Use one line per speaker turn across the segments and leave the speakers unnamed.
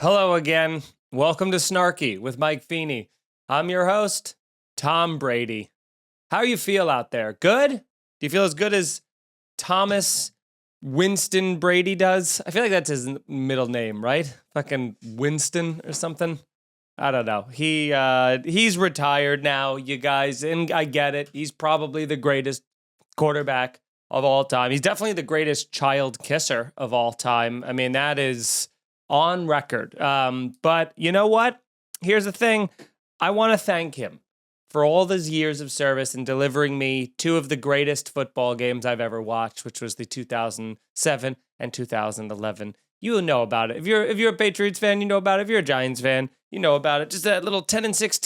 Hello again. Welcome to Snarky with Mike Feeney. I'm your host, Tom Brady. How you feel out there? Good? Do you feel as good as Thomas Winston Brady does? I feel like that's his middle name, right? Fucking Winston or something. I don't know. He's retired now, you guys, and I get it. He's probably the greatest quarterback of all time. He's definitely the greatest child kisser of all time. I mean, that is on record. But you know what? Here's the thing. I want to thank him for all those years of service and delivering me two of the greatest football games I've ever watched, which was the 2007 and 2011. You know about it. If you're a Patriots fan, you know about it. If you're a Giants fan, you know about it. Just that little 10-6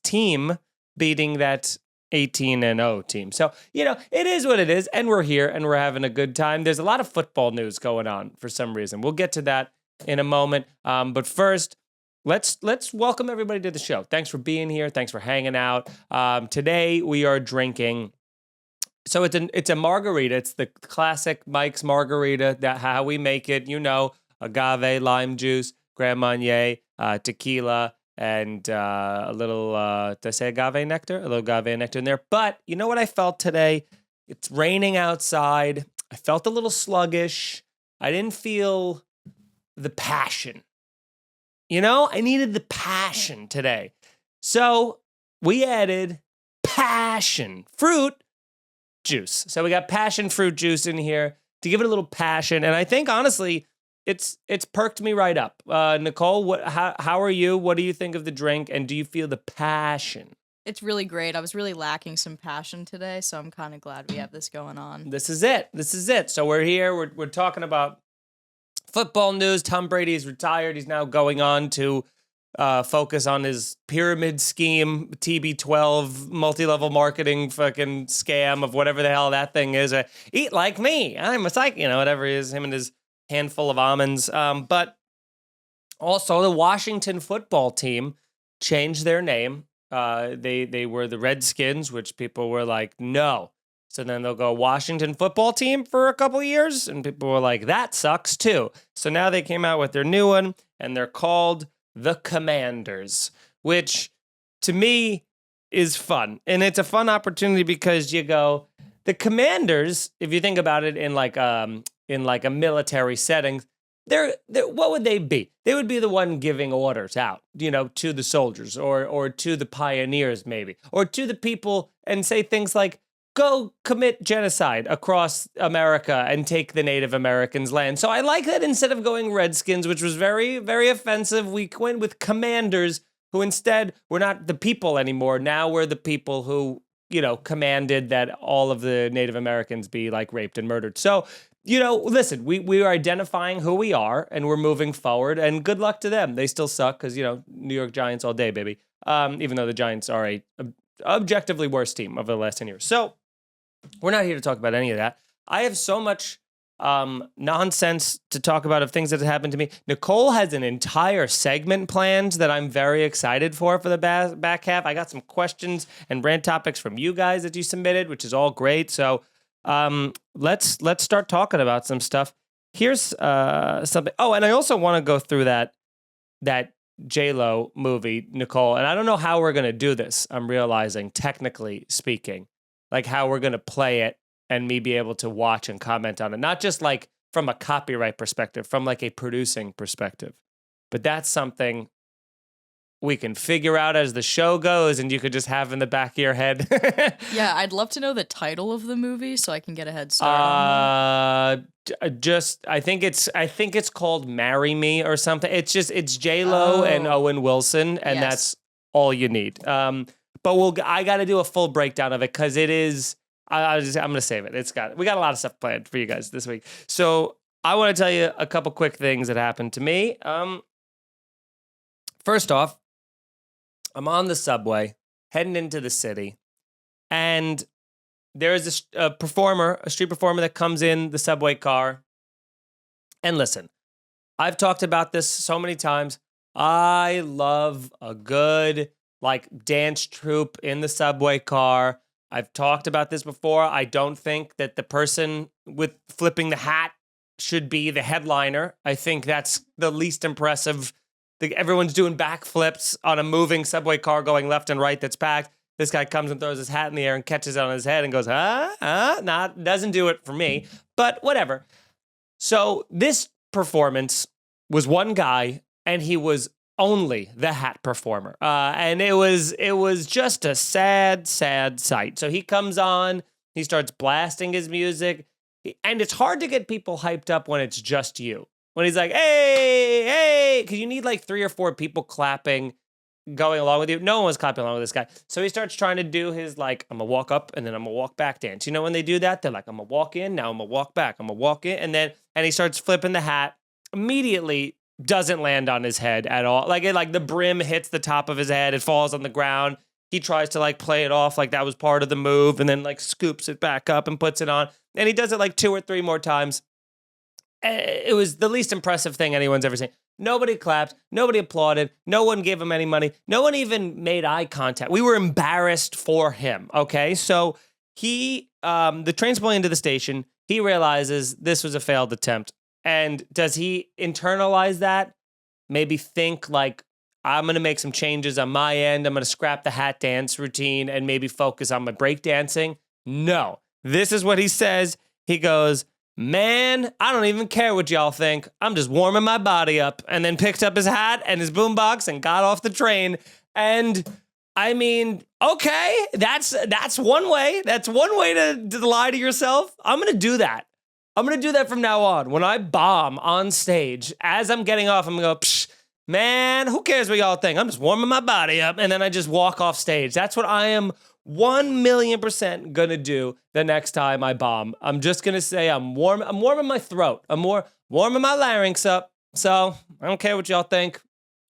team beating that 18-0 team. So, it is what it is, and we're here, and we're having a good time. There's a lot of football news going on for some reason. We'll get to that in a moment. But first, let's welcome everybody to the show. Thanks for being here. Thanks for hanging out. Today, we are drinking... So it's a margarita. It's the classic Mike's margarita, that how we make it. Agave, lime juice, Grand Marnier, tequila, and a little, did I say agave nectar? A little agave nectar in there. But you know what I felt today? It's raining outside. I felt a little sluggish. I didn't feel the passion. I needed the passion today. So we added passion fruit juice. So we got passion fruit juice in here to give it a little passion. And I think, honestly, it's perked me right up. Nicole, how are you? What do you think of the drink? And do you feel the passion?
It's really great. I was really lacking some passion today, so I'm kind of glad we have this going on.
This is it. So we're here. We're talking about football news. Tom Brady is retired. He's now going on to focus on his pyramid scheme, TB12, multi-level marketing fucking scam of whatever the hell that thing is. Eat like me. I'm a psych, whatever it is, him and his handful of almonds. But also the Washington football team changed their name. They were the Redskins, which people were like, no. So then they'll go Washington football team for a couple of years. And people were like, that sucks too. So now they came out with their new one, and they're called the Commanders, which to me is fun. And it's a fun opportunity because you go, the Commanders, if you think about it in like a military setting, they're what would they be? They would be the one giving orders out, to the soldiers or to the pioneers maybe, or to the people, and say things like, go commit genocide across America and take the Native Americans' land. So I like that instead of going Redskins, which was very, very offensive, we went with Commanders, who instead were not the people anymore. Now we're the people who, commanded that all of the Native Americans be like raped and murdered. So, listen, we are identifying who we are, and we're moving forward, and good luck to them. They still suck because, New York Giants all day, baby. Even though the Giants are a objectively worse team over the last 10 years. So we're not here to talk about any of that. I have so much nonsense to talk about of things that have happened to me. Nicole has an entire segment planned that I'm very excited for the back half. I got some questions and rant topics from you guys that you submitted, which is all great. So let's start talking about some stuff. Here's something. Oh, and I also want to go through that J-Lo movie, Nicole. And I don't know how we're going to do this. I'm realizing, technically speaking, like how we're going to play it and me be able to watch and comment on it. Not just like from a copyright perspective, from like a producing perspective. But that's something we can figure out as the show goes, and you could just have in the back of your head.
Yeah, I'd love to know the title of the movie so I can get a head start on that.
I think it's called Marry Me or something. It's J-Lo and Owen Wilson, and
Yes.
that's all you need. But I got to do a full breakdown of it because it is. I'm going to save it. We got a lot of stuff planned for you guys this week. So I want to tell you a couple quick things that happened to me. First off, I'm on the subway heading into the city, and there is a street performer that comes in the subway car. And listen, I've talked about this so many times. I love a good dance troupe in the subway car. I've talked about this before. I don't think that the person with flipping the hat should be the headliner. I think that's the least impressive. Everyone's doing backflips on a moving subway car going left and right that's packed. This guy comes and throws his hat in the air and catches it on his head and goes, doesn't do it for me, but whatever. So this performance was one guy, and he was only the hat performer. And it was just a sad, sad sight. So he comes on, he starts blasting his music, and it's hard to get people hyped up when it's just you. When he's like, hey, hey, because you need like 3 or 4 people clapping, going along with you. No one was clapping along with this guy. So he starts trying to do his like, I'm going to walk up and then I'm going to walk back dance. You know when they do that? They're like, I'm going to walk in, now I'm going to walk back. I'm going to walk in. And he starts flipping the hat. Immediately doesn't land on his head at all. Like the brim hits the top of his head. It falls on the ground. He tries to like play it off like that was part of the move and then like scoops it back up and puts it on. And he does it like 2 or 3 more times. It was the least impressive thing anyone's ever seen. Nobody clapped. Nobody applauded. No one gave him any money. No one even made eye contact. We were embarrassed for him, okay? So the train's pulling into the station. He realizes this was a failed attempt. And does he internalize that? Maybe think like, I'm going to make some changes on my end. I'm going to scrap the hat dance routine and maybe focus on my break dancing. No. This is what he says. He goes, man, I don't even care what y'all think. I'm just warming my body up. And then picked up his hat and his boombox and got off the train. And I mean, okay, that's one way. That's one way to lie to yourself. I'm going to do that. I'm going to do that from now on. When I bomb on stage, as I'm getting off, I'm going to go, psh, man, who cares what y'all think? I'm just warming my body up. And then I just walk off stage. That's what I am 1,000,000% gonna do the next time I bomb. I'm just gonna say I'm warming my throat. I'm warming my larynx up. So I don't care what y'all think.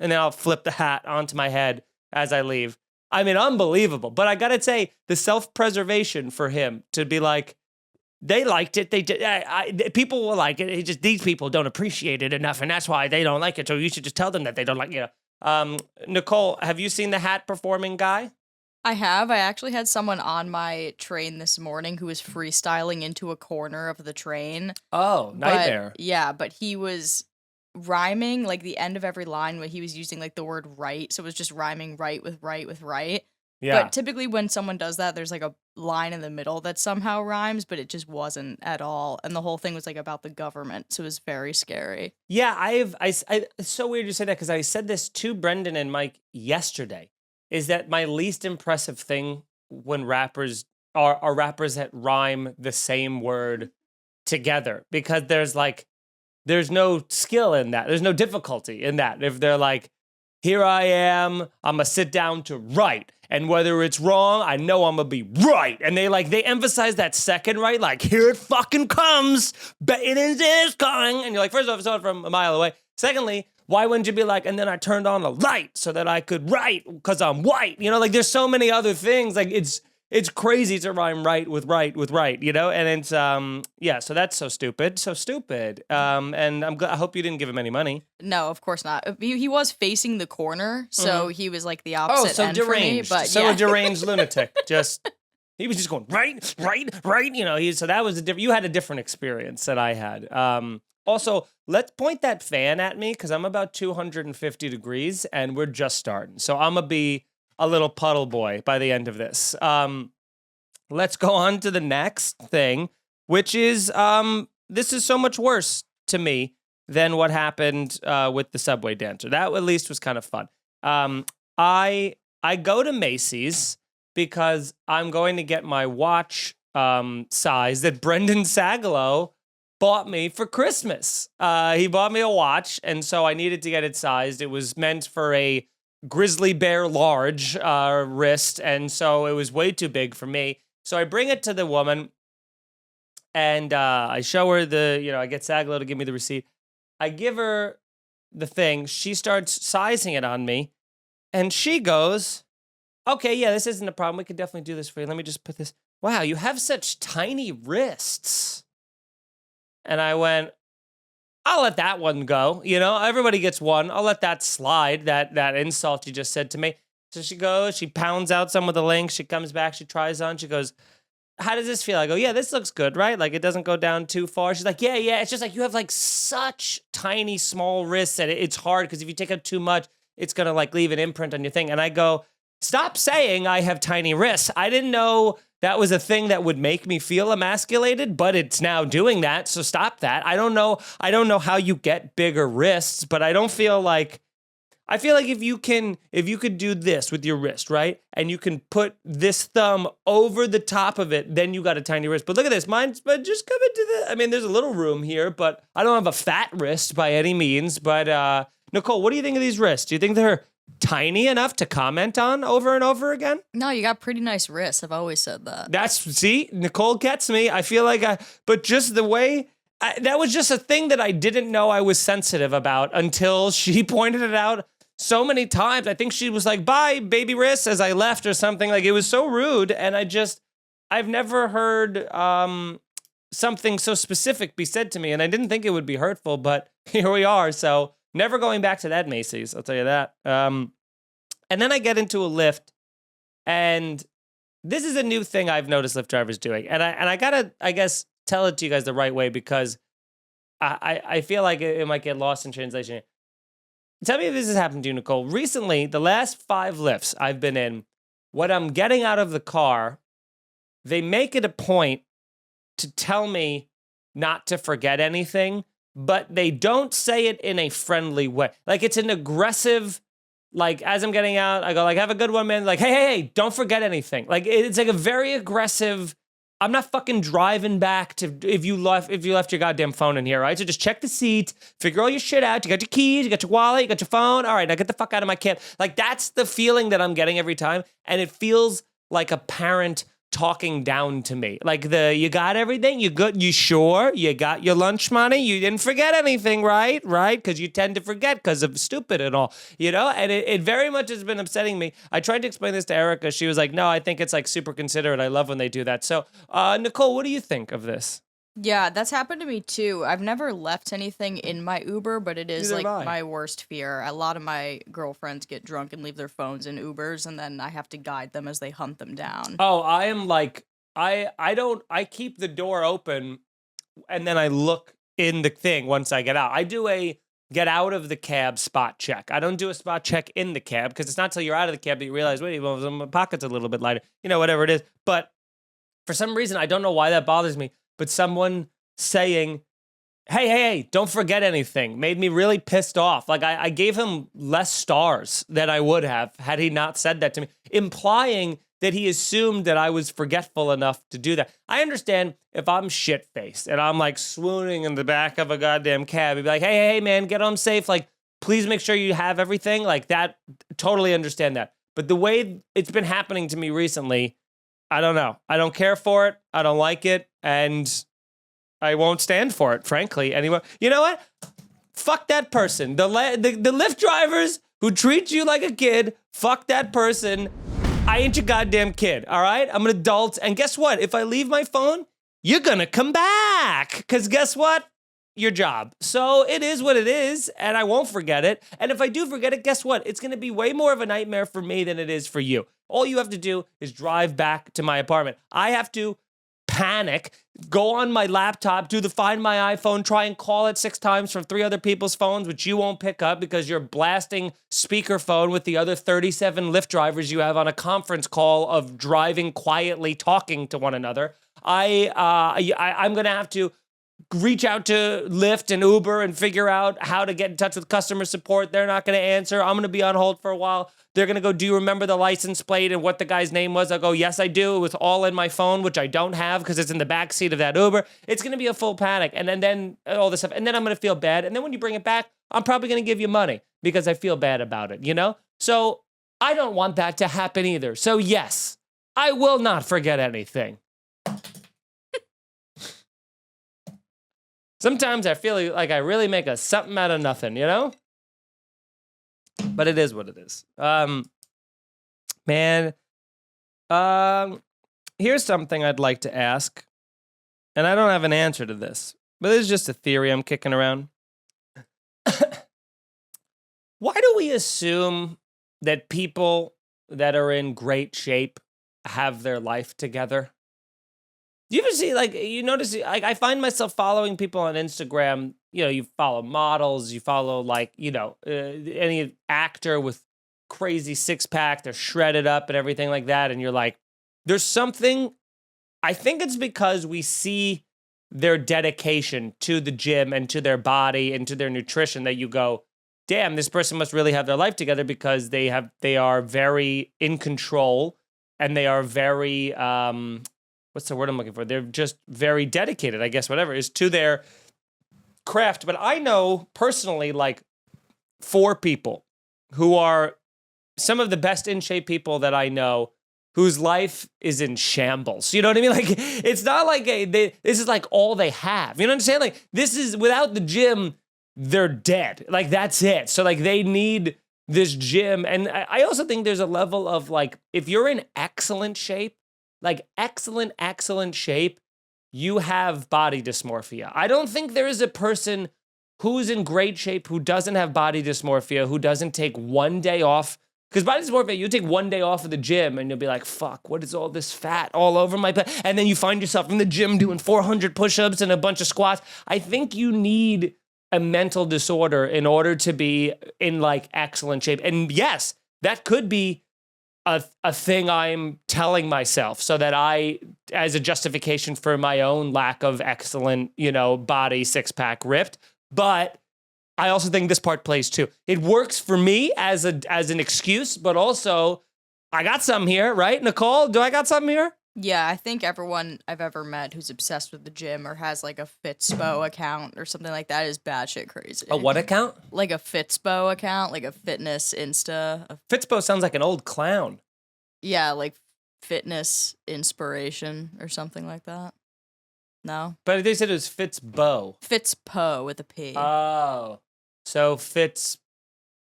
And then I'll flip the hat onto my head as I leave. I mean, unbelievable. But I gotta say, the self-preservation for him to be like, they liked it. They did. People will like it. It's just these people don't appreciate it enough, and that's why they don't like it. So you should just tell them that they don't like it. Nicole, have you seen the hat performing guy?
I have. I actually had someone on my train this morning who was freestyling into a corner of the train.
Oh, nightmare.
But he was rhyming like the end of every line where he was using like the word right. So it was just rhyming right with right with right. Yeah. But typically when someone does that, there's like a line in the middle that somehow rhymes, but it just wasn't at all. And the whole thing was like about the government. So it was very scary.
Yeah, it's so weird you say that because I said this to Brendan and Mike yesterday. Is that my least impressive thing when rappers are rappers that rhyme the same word together? Because there's no skill in that. There's no difficulty in that. If they're like, here I am, I'm gonna sit down to write. And whether it's wrong, I know I'm gonna be right. And they emphasize that second right, like, here it fucking comes, it is coming. And you're like, first off, it's not from a mile away. Secondly, why wouldn't you be like, and then I turned on a light so that I could write because I'm white? You know, like there's so many other things. Like it's crazy to rhyme right with right, you know? And it's, so that's so stupid. And I hope you didn't give him any money.
No, of course not. He was facing the corner, so he was like the opposite end
deranged.
For me. But
so a deranged lunatic. He was just going, right, you know? So that was you had a different experience that I had. Also, let's point that fan at me because I'm about 250 degrees and we're just starting. So I'm going to be a little puddle boy by the end of this. Let's go on to the next thing, which is this is so much worse to me than what happened with the subway dancer. That at least was kind of fun. I go to Macy's because I'm going to get my watch size that Brendan Sagalow bought me for Christmas. He bought me a watch, and so I needed to get it sized. It was meant for a grizzly bear large wrist, and so it was way too big for me. So I bring it to the woman, and I show her I get Sagalow to give me the receipt. I give her the thing. She starts sizing it on me, and she goes, okay, yeah, this isn't a problem. We could definitely do this for you. Let me just put this. Wow, you have such tiny wrists. And I went, I'll let that one go. You know, everybody gets one. I'll let that slide, that insult you just said to me. So she goes, she pounds out some of the links. She comes back, she tries on. She goes, how does this feel? I go, yeah, this looks good, right? Like it doesn't go down too far. She's like, yeah. It's just like you have like such tiny, small wrists that it's hard because if you take out too much, it's going to like leave an imprint on your thing. And I go, stop saying I have tiny wrists. I didn't know that was a thing that would make me feel emasculated, but it's now doing that. So stop that. I don't know how you get bigger wrists, but I feel like if you could do this with your wrist, right? And you can put this thumb over the top of it, then you got a tiny wrist. But look at this, mine's but just come into the, I mean, there's a little room here, but I don't have a fat wrist by any means. But Nicole, what do you think of these wrists? Do you think they're tiny enough to comment on over and over again?
No, you got pretty nice wrists. I've always said that.
See, Nicole gets me. I feel like but just the way, that was just a thing that I didn't know I was sensitive about until she pointed it out so many times. I think she was like, bye, baby wrists, as I left or something. Like, it was so rude. And I've never heard something so specific be said to me. And I didn't think it would be hurtful, but here we are. So never going back to that Macy's, I'll tell you that. And then I get into a Lyft, and this is a new thing I've noticed Lyft drivers doing. And I gotta, I guess, tell it to you guys the right way because I feel like it might get lost in translation. Tell me if this has happened to you, Nicole. Recently, the last 5 Lyfts I've been in, when I'm getting out of the car, they make it a point to tell me not to forget anything, but they don't say it in a friendly way. Like, it's an aggressive, like, as I'm getting out, I go, like, have a good one, man. Like, hey, don't forget anything. Like, it's like a very aggressive, I'm not fucking driving back to if you left your goddamn phone in here, right? So just check the seat, figure all your shit out. You got your keys, you got your wallet, you got your phone. All right, now get the fuck out of my cab. Like, that's the feeling that I'm getting every time. And it feels like a parent talking down to me. Like, you got everything? You good? You sure? You got your lunch money? You didn't forget anything, right? Right? Because you tend to forget because of stupid and all, you know? And it very much has been upsetting me. I tried to explain this to Erica. She was like, no, I think it's like super considerate. I love when they do that. So, Nicole, what do you think of this?
Yeah, that's happened to me too. I've never left anything in my Uber, but it is
Neither
like
have I.
my worst fear. A lot of my girlfriends get drunk and leave their phones in Ubers, and then I have to guide them as they hunt them down.
Oh, I am like, I keep the door open and then I look in the thing once I get out. I do a get out of the cab spot check. I don't do a spot check in the cab because it's not till you're out of the cab that you realize, wait, well, my pocket's a little bit lighter, you know, whatever it is. But for some reason, I don't know why that bothers me, but someone saying, hey, don't forget anything made me really pissed off. Like, I gave him less stars than I would have had he not said that to me, implying that he assumed that I was forgetful enough to do that. I understand if I'm shit-faced and I'm like swooning in the back of a goddamn cab, he'd be like, hey, man, get home safe. Like, please make sure you have everything. Like, that, totally understand that. But the way it's been happening to me recently, I don't know. I don't care for it. I don't like it. And I won't stand for it, frankly. Anyway, you know what? Fuck that person. The Lyft drivers who treat you like a kid, fuck that person. I ain't your goddamn kid, all right? I'm an adult, and guess what? If I leave my phone, you're gonna come back, because guess what? Your job. So it is what it is, and I won't forget it. And if I do forget it, guess what? It's gonna be way more of a nightmare for me than it is for you. All you have to do is drive back to my apartment. I have to panic, go on my laptop, do the Find My iPhone, try and call it 6 times from 3 other people's phones, which you won't pick up because you're blasting speakerphone with the other 37 Lyft drivers you have on a conference call of driving quietly, talking to one another. I'm going to have to reach out to Lyft and Uber and figure out how to get in touch with customer support. They're not going to answer. I'm going to be on hold for a while. They're going to go, do you remember the license plate and what the guy's name was? I'll go, yes, I do. It was all in my phone, which I don't have because it's in the back seat of that Uber. It's going to be a full panic. And then all this stuff. And then I'm going to feel bad. And then when you bring it back, I'm probably going to give you money because I feel bad about it, you know? So I don't want that to happen either. So yes, I will not forget anything. Sometimes I feel like I really make something out of nothing, you know? But it is what it is. Here's something I'd like to ask. And I don't have an answer to this, but it's just a theory I'm kicking around. Why do we assume that people that are in great shape have their life together? Do you ever see, like, you notice, like, I find myself following people on Instagram, you know, you follow models, you follow, like, you know, any actor with crazy six-pack, they're shredded up and everything like that, and you're like, there's something, I think it's because we see their dedication to the gym and to their body and to their nutrition that you go, damn, this person must really have their life together because they are very in control and they are very, what's the word I'm looking for? They're just very dedicated, I guess, whatever, is to their craft. But I know personally, like, 4 people who are some of the best in shape people that I know whose life is in shambles. You know what I mean? Like, it's not like this is like all they have. You know what I'm saying? Like, this is, without the gym, they're dead. Like, that's it. So, like, they need this gym. And I also think there's a level of, like, if you're in excellent shape, like excellent shape, you have body dysmorphia. I don't think there is a person who's in great shape who doesn't have body dysmorphia, who doesn't take one day off. Because body dysmorphia, you take one day off of the gym and you'll be like, fuck, what is all this fat all over my butt? And then you find yourself in the gym doing 400 push-ups and a bunch of squats. I think you need a mental disorder in order to be in, like, excellent shape. And yes, that could be a thing I'm telling myself so that I, as a justification for my own lack of excellent, you know, body, six-pack ripped. But I also think this part plays too. It works for me as an excuse, but also I got something here, right? Nicole, do I got something here?
Yeah, I think everyone I've ever met who's obsessed with the gym or has like a Fitspo account or something like that is batshit crazy.
A what account?
Like a Fitspo account, like a fitness Insta.
Fitspo sounds like an old clown.
Yeah, like fitness inspiration or something like that. No?
But they said it was Fitsbo.
Fitspo with a P.
Oh. So Fits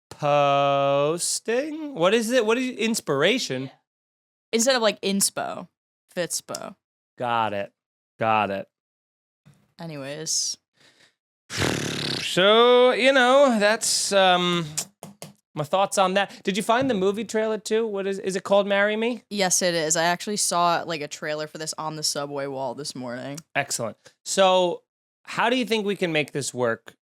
posting? What is it? What is inspiration?
Yeah. Instead of like inspo, Fitspo.
Got it.
Anyways.
So, you know, that's my thoughts on that. Did you find the movie trailer too? What is it called, Marry Me?
Yes, it is. I actually saw like a trailer for this on the subway wall this morning.
Excellent. So, how do you think we can make this work?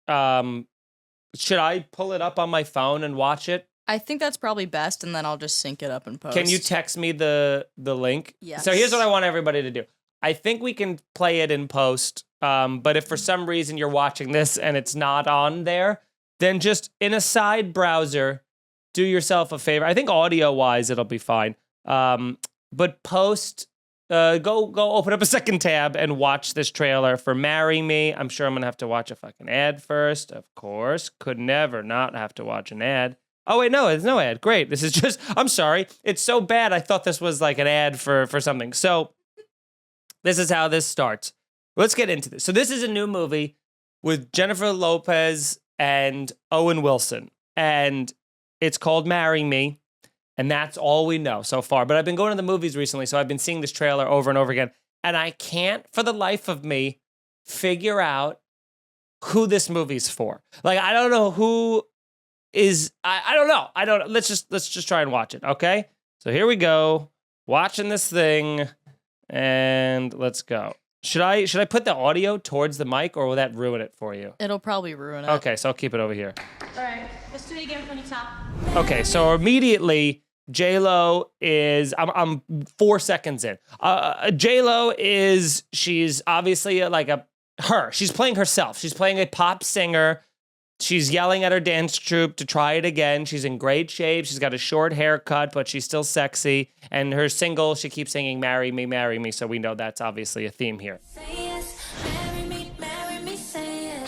Should I pull it up on my phone and watch it?
I think that's probably best, and then I'll just sync it up and post.
Can you text me the link?
Yes.
So here's what I want everybody to do. I think we can play it in post, but if for some reason you're watching this and it's not on there, then just in a side browser, do yourself a favor. I think audio-wise it'll be fine. But post, go open up a second tab and watch this trailer for Marry Me. I'm sure I'm going to have to watch a fucking ad first, of course. Could never not have to watch an ad. Oh, wait, no, there's no ad. Great. This is just, I'm sorry. It's so bad. I thought this was like an ad for something. So this is how this starts. Let's get into this. So this is a new movie with Jennifer Lopez and Owen Wilson. And it's called Marry Me. And that's all we know so far. But I've been going to the movies recently, so I've been seeing this trailer over and over again. And I can't, for the life of me, figure out who this movie's for. Like, I don't know who is, I don't know. Let's just try and watch it, okay? So here we go. Watching this thing. And let's go. Should I put the audio towards the mic, or will that ruin it for you?
It'll probably ruin it.
Okay, so I'll keep it over here.
All right, let's do it again from the top.
Okay, so immediately J-Lo is, I'm 4 seconds in. J-Lo is, she's obviously she's playing herself. She's playing a pop singer. She's yelling at her dance troupe to try it again. She's in great shape. She's got a short haircut, but she's still sexy. And her single, she keeps singing, Marry Me, Marry Me. So we know that's obviously a theme here.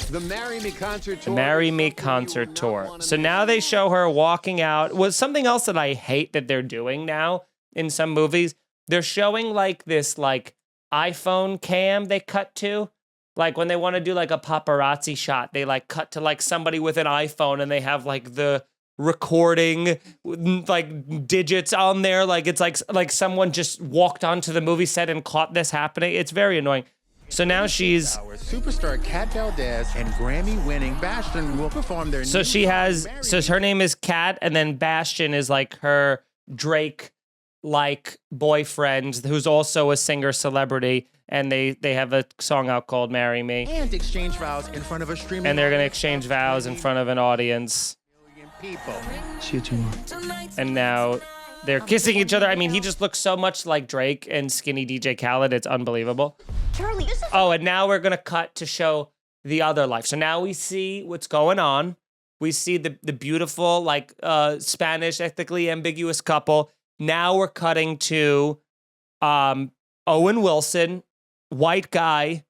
The Marry Me concert tour.
The Marry Me concert tour. So now they show her walking out. Was something else that I hate that they're doing now in some movies. They're showing like this like iPhone cam they cut to. Like when they want to do like a paparazzi shot, they like cut to like somebody with an iPhone and they have like the recording like digits on there. Like it's like someone just walked onto the movie set and caught this happening. It's very annoying. So now she's
superstar Kat Valdez and Grammy-winning Bastion will perform their.
So her name is Kat, and then Bastion is like her Drake like boyfriend who's also a singer celebrity, and they have a song out called Marry Me.
And exchange vows in front of a streaming.
And they're going to exchange vows in front of an audience.
People.
See you tomorrow.
And now they're kissing each other. I mean, he just looks so much like Drake and skinny DJ Khaled. It's unbelievable.
Charlie, this is...
Oh, and now we're going to cut to show the other life. So now we see what's going on. We see the beautiful, like, Spanish, ethnically ambiguous couple. Now we're cutting to Owen Wilson, white guy,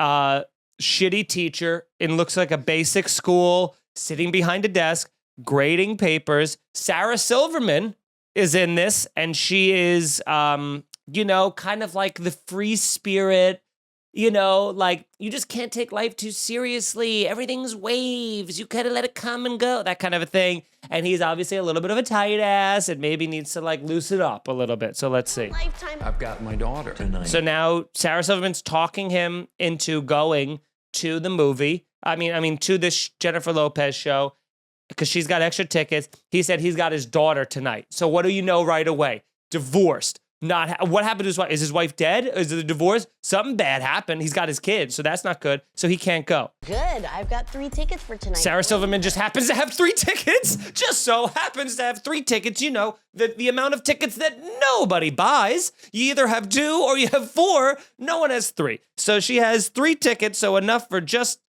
shitty teacher, and looks like a basic school, sitting behind a desk, grading papers. Sarah Silverman is in this, and she is, kind of like the free spirit. Like, you just can't take life too seriously. Everything's waves. You gotta let it come and go, that kind of a thing. And he's obviously a little bit of a tight ass and maybe needs to, like, loosen up a little bit. So let's see.
I've got my daughter tonight.
So now Sarah Silverman's talking him into going to the movie. I mean, to this Jennifer Lopez show, because she's got extra tickets. He said he's got his daughter tonight. So what do you know right away? Divorced. What happened to his wife? Is his wife dead? Is it a divorce? Something bad happened. He's got his kids, so that's not good. So he can't go.
Good. I've got 3 tickets for tonight.
Sarah Silverman just happens to have 3 tickets. Just so happens to have 3 tickets. The amount of tickets that nobody buys. You either have 2 or you have 4. No one has 3. So she has 3 tickets, so enough for just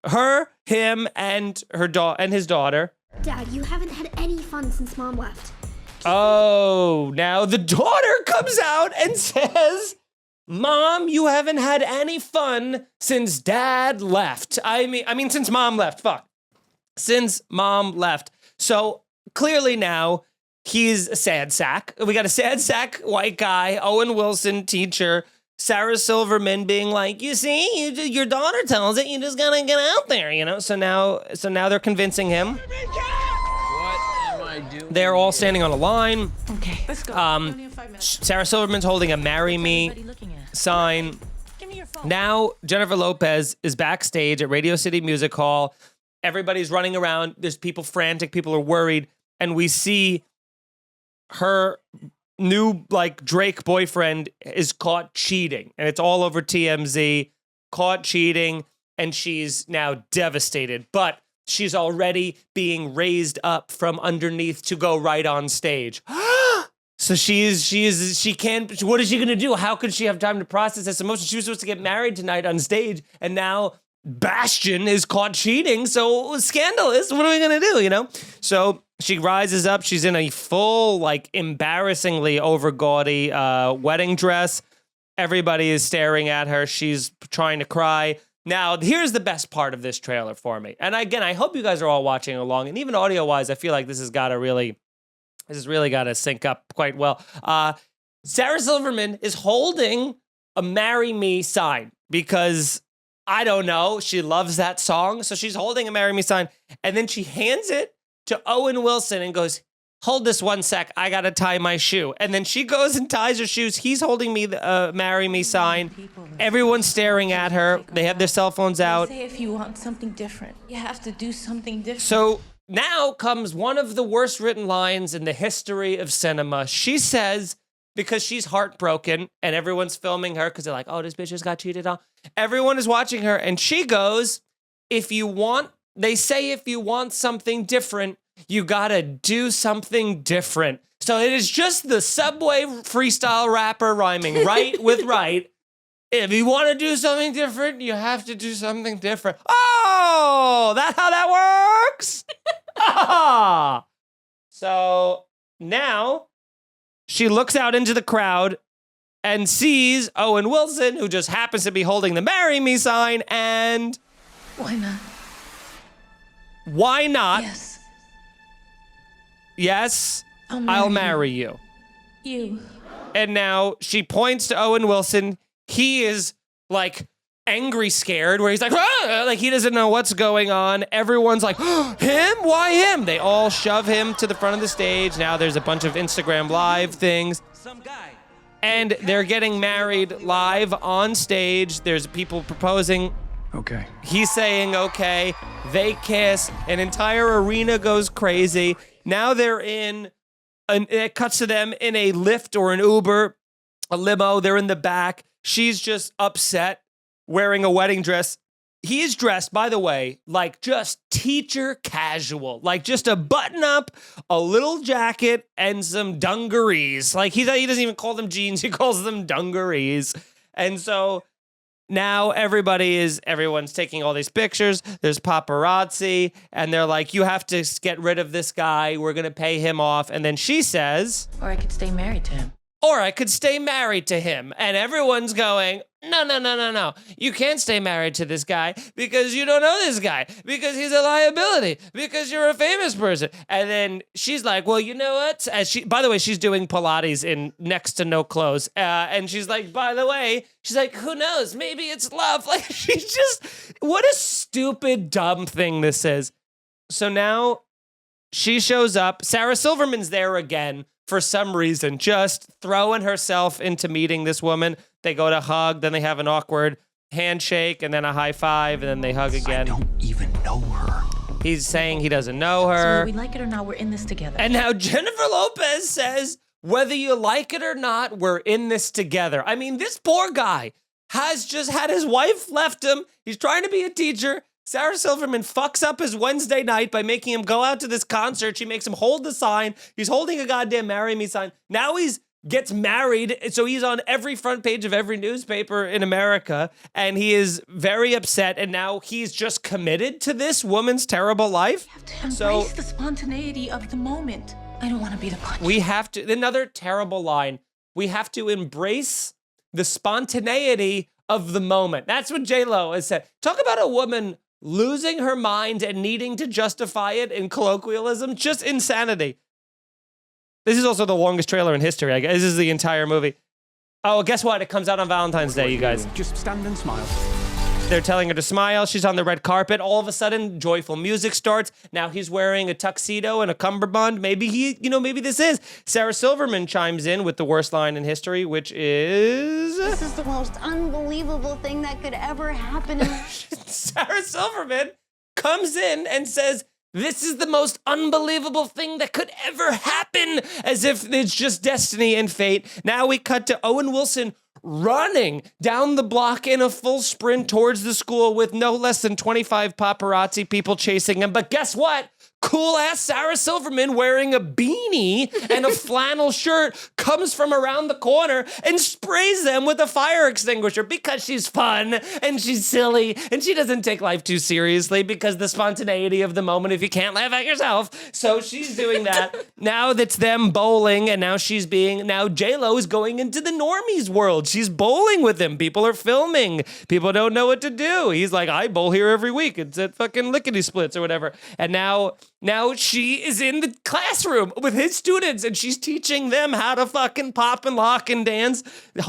her, him, and his daughter.
Dad, you haven't had any fun since Mom left.
Oh, now the daughter comes out and says, Mom, you haven't had any fun since Dad left. I mean, since Mom left. Fuck. Since Mom left. So clearly now he's a sad sack. We got a sad sack white guy, Owen Wilson, teacher, Sarah Silverman being like, you see, your daughter tells it, you just gotta get out there, So now they're convincing him. They're all standing on a line.
Okay, let's go.
Sarah Silverman's holding a "Marry Me" sign.
Give me your phone.
Now Jennifer Lopez is backstage at Radio City Music Hall. Everybody's running around. There's people frantic. People are worried, and we see her new Drake boyfriend is caught cheating, and it's all over TMZ. Caught cheating, and she's now devastated. But she's already being raised up from underneath to go right on stage. So she can't, what is she going to do? How could she have time to process this emotion? She was supposed to get married tonight on stage, and now Bastion is caught cheating. So scandalous. What are we going to do, So she rises up. She's in a full, embarrassingly over gaudy wedding dress. Everybody is staring at her. She's trying to cry. Now, here's the best part of this trailer for me. And again, I hope you guys are all watching along. And even audio-wise, I feel like this has really got to sync up quite well. Sarah Silverman is holding a "Marry Me" sign because, I don't know, she loves that song. So she's holding a "Marry Me" sign. And then she hands it to Owen Wilson and goes, hold this 1 sec, I gotta tie my shoe. And then she goes and ties her shoes. He's holding me the "Marry Me" sign. Everyone's staring at her. They have their cell phones out.
Say if you want something different, you have to do something different.
So now comes one of the worst written lines in the history of cinema. She says, because she's heartbroken and everyone's filming her because they're like, oh, this bitch just got cheated on. Everyone is watching her, and she goes, if you want something different, you gotta do something different. So it is just the Subway freestyle rapper rhyming right with right. If you want to do something different, you have to do something different. Oh, that's how that works? So now she looks out into the crowd and sees Owen Wilson, who just happens to be holding the "Marry Me" sign, and...
Why not?
Why not?
Yes.
Yes, I'll marry you.
You.
And now she points to Owen Wilson. He is angry scared, where he's like, ah! He doesn't know what's going on. Everyone's like, oh, him? Why him? They all shove him to the front of the stage. Now there's a bunch of Instagram Live things. Some guy. And they're getting married live on stage. There's people proposing.
Okay.
He's saying okay. They kiss. An entire arena goes crazy. Now they're in And it cuts to them in a Lyft or an Uber, a limo. They're in the back. She's just upset, wearing a wedding dress. He is dressed, by the way, like just teacher casual, like just a button up, a little jacket, and some dungarees. Like he doesn't even call them jeans. He calls them dungarees. And so now everyone's taking all these pictures. There's paparazzi, and they're like, you have to get rid of this guy. We're going to pay him off. And then she says,
Or I could stay married to him.
or I could stay married to him. And everyone's going, no. You can't stay married to this guy because you don't know this guy, because he's a liability, because you're a famous person. And then she's like, well, you know what? By the way, she's doing Pilates in next to no clothes. And she's like, by the way, she's like, who knows? Maybe it's love. Like, she's just, what a stupid, dumb thing this is. So now she shows up. Sarah Silverman's there again. For some reason, just throwing herself into meeting this woman. They go to hug, then they have an awkward handshake, and then a high five, and then they hug again.
I don't even know her.
He's saying he doesn't know her.
So we like it or not, we're in this together.
And now Jennifer Lopez says, whether you like it or not, we're in this together. I mean, this poor guy has just had his wife left him. He's trying to be a teacher. Sarah Silverman fucks up his Wednesday night by making him go out to this concert. She makes him hold the sign. He's holding a goddamn marry me sign. Now gets married, so he's on every front page of every newspaper in America, and he is very upset, and now he's just committed to this woman's terrible life.
You have to embrace the spontaneity of the moment. I don't want to be the punch.
We have to, another terrible line, we have to embrace the spontaneity of the moment. That's what J-Lo has said. Talk about a woman losing her mind and needing to justify it in colloquialism, just insanity. This is also the longest trailer in history, I guess. This is the entire movie. Oh, guess what? It comes out on Valentine's Day, you guys.
Just stand and smile.
They're telling her to smile. She's on the red carpet. All of a sudden, joyful music starts. Now he's wearing a tuxedo and a cummerbund. Maybe maybe this is. Sarah Silverman chimes in with the worst line in history, which is...
This is the most unbelievable thing that could ever happen.
Sarah Silverman comes in and says, this is the most unbelievable thing that could ever happen, as if it's just destiny and fate. Now we cut to Owen Wilson running down the block in a full sprint towards the school with no less than 25 paparazzi people chasing him. But guess what? Cool-ass Sarah Silverman wearing a beanie and a flannel shirt comes from around the corner and sprays them with a fire extinguisher because she's fun and she's silly and she doesn't take life too seriously because the spontaneity of the moment if you can't laugh at yourself. So she's doing that. Now that's them bowling, and now J-Lo is going into the normies world. She's bowling with him. People are filming. People don't know what to do. He's like, I bowl here every week. It's at fucking Lickety Splits or whatever. And now she is in the classroom with his students, and she's teaching them how to fucking pop and lock and dance.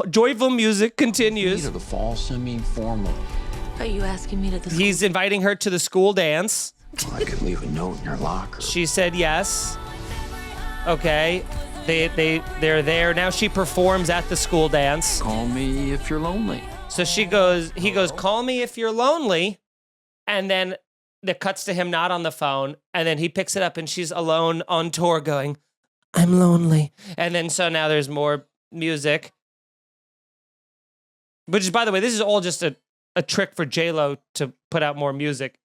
Joyful music continues.
To the fall semi-formal.
Are you asking me to the school?
He's inviting her to the school dance.
Well, I could leave a note in your locker.
She said yes. Okay. They're there. Now she performs at the school dance.
Call me if you're lonely.
So he goes, call me if you're lonely. And then that cuts to him not on the phone, and then he picks it up and she's alone on tour going, I'm lonely. And then so now there's more music. Which is, by the way, this is all just a trick for J-Lo to put out more music.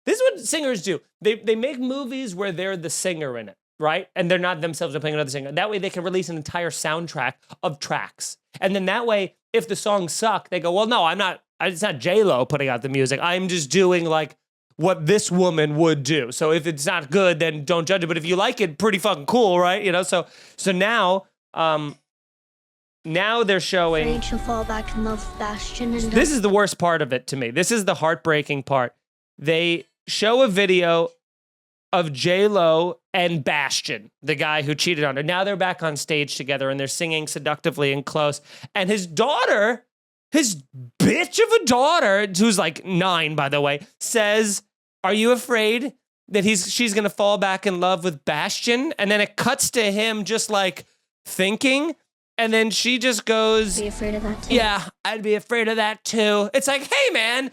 This is what singers do. They make movies where they're the singer in it, right? And they're not themselves playing another singer. That way they can release an entire soundtrack of tracks. And then that way, if the songs suck, they go, well, no, it's not J-Lo putting out the music. I'm just doing like what this woman would do. So if it's not good, then don't judge it. But if you like it, pretty fucking cool, right? You know, so now they're showing.
Afraid she'll fall back in love with Bastion. And
this is the worst part of it to me. This is the heartbreaking part. They show a video of J-Lo and Bastion, the guy who cheated on her. Now they're back on stage together and they're singing seductively and close. And his daughter, his bitch of a daughter, who's like 9, by the way, says, are you afraid that she's going to fall back in love with Bastion? And then it cuts to him just like thinking. And then she just goes,
be afraid of that too.
Yeah, I'd be afraid of that too. It's like, hey man,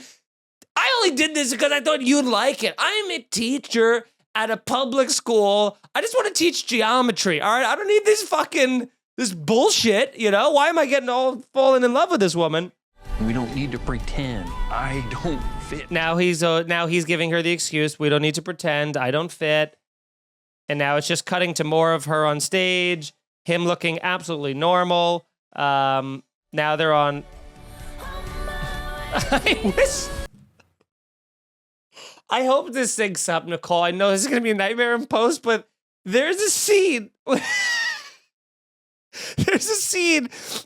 I only did this because I thought you'd like it. I'm a teacher at a public school. I just want to teach geometry, all right? I don't need this bullshit, you know? Why am I falling in love with this woman?
We don't need to pretend. I don't fit.
Now he's giving her the excuse. We don't need to pretend. I don't fit. And now it's just cutting to more of her on stage, him looking absolutely normal. Now they're on. I hope this syncs up, Nicole. I know this is going to be a nightmare in post, but there's a scene.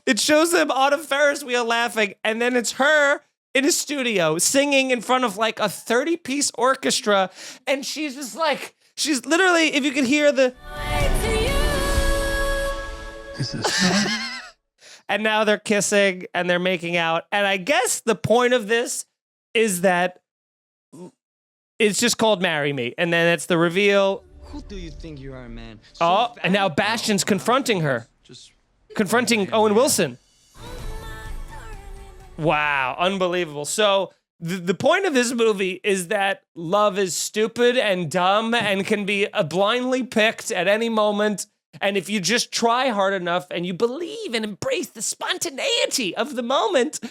It shows them on a Ferris wheel laughing, and then it's her in a studio singing in front of like a 30-piece orchestra, and she's just like, she's literally, if you could hear the...
This is...
And now they're kissing, and they're making out, and I guess the point of this is that it's just called Marry Me, and then it's the reveal.
Who do you think you are, man?
And now Bastian's confronting her. Confronting Owen Wilson. Wow, unbelievable. So the point of this movie is that love is stupid and dumb and can be blindly picked at any moment. And if you just try hard enough and you believe and embrace the spontaneity of the moment,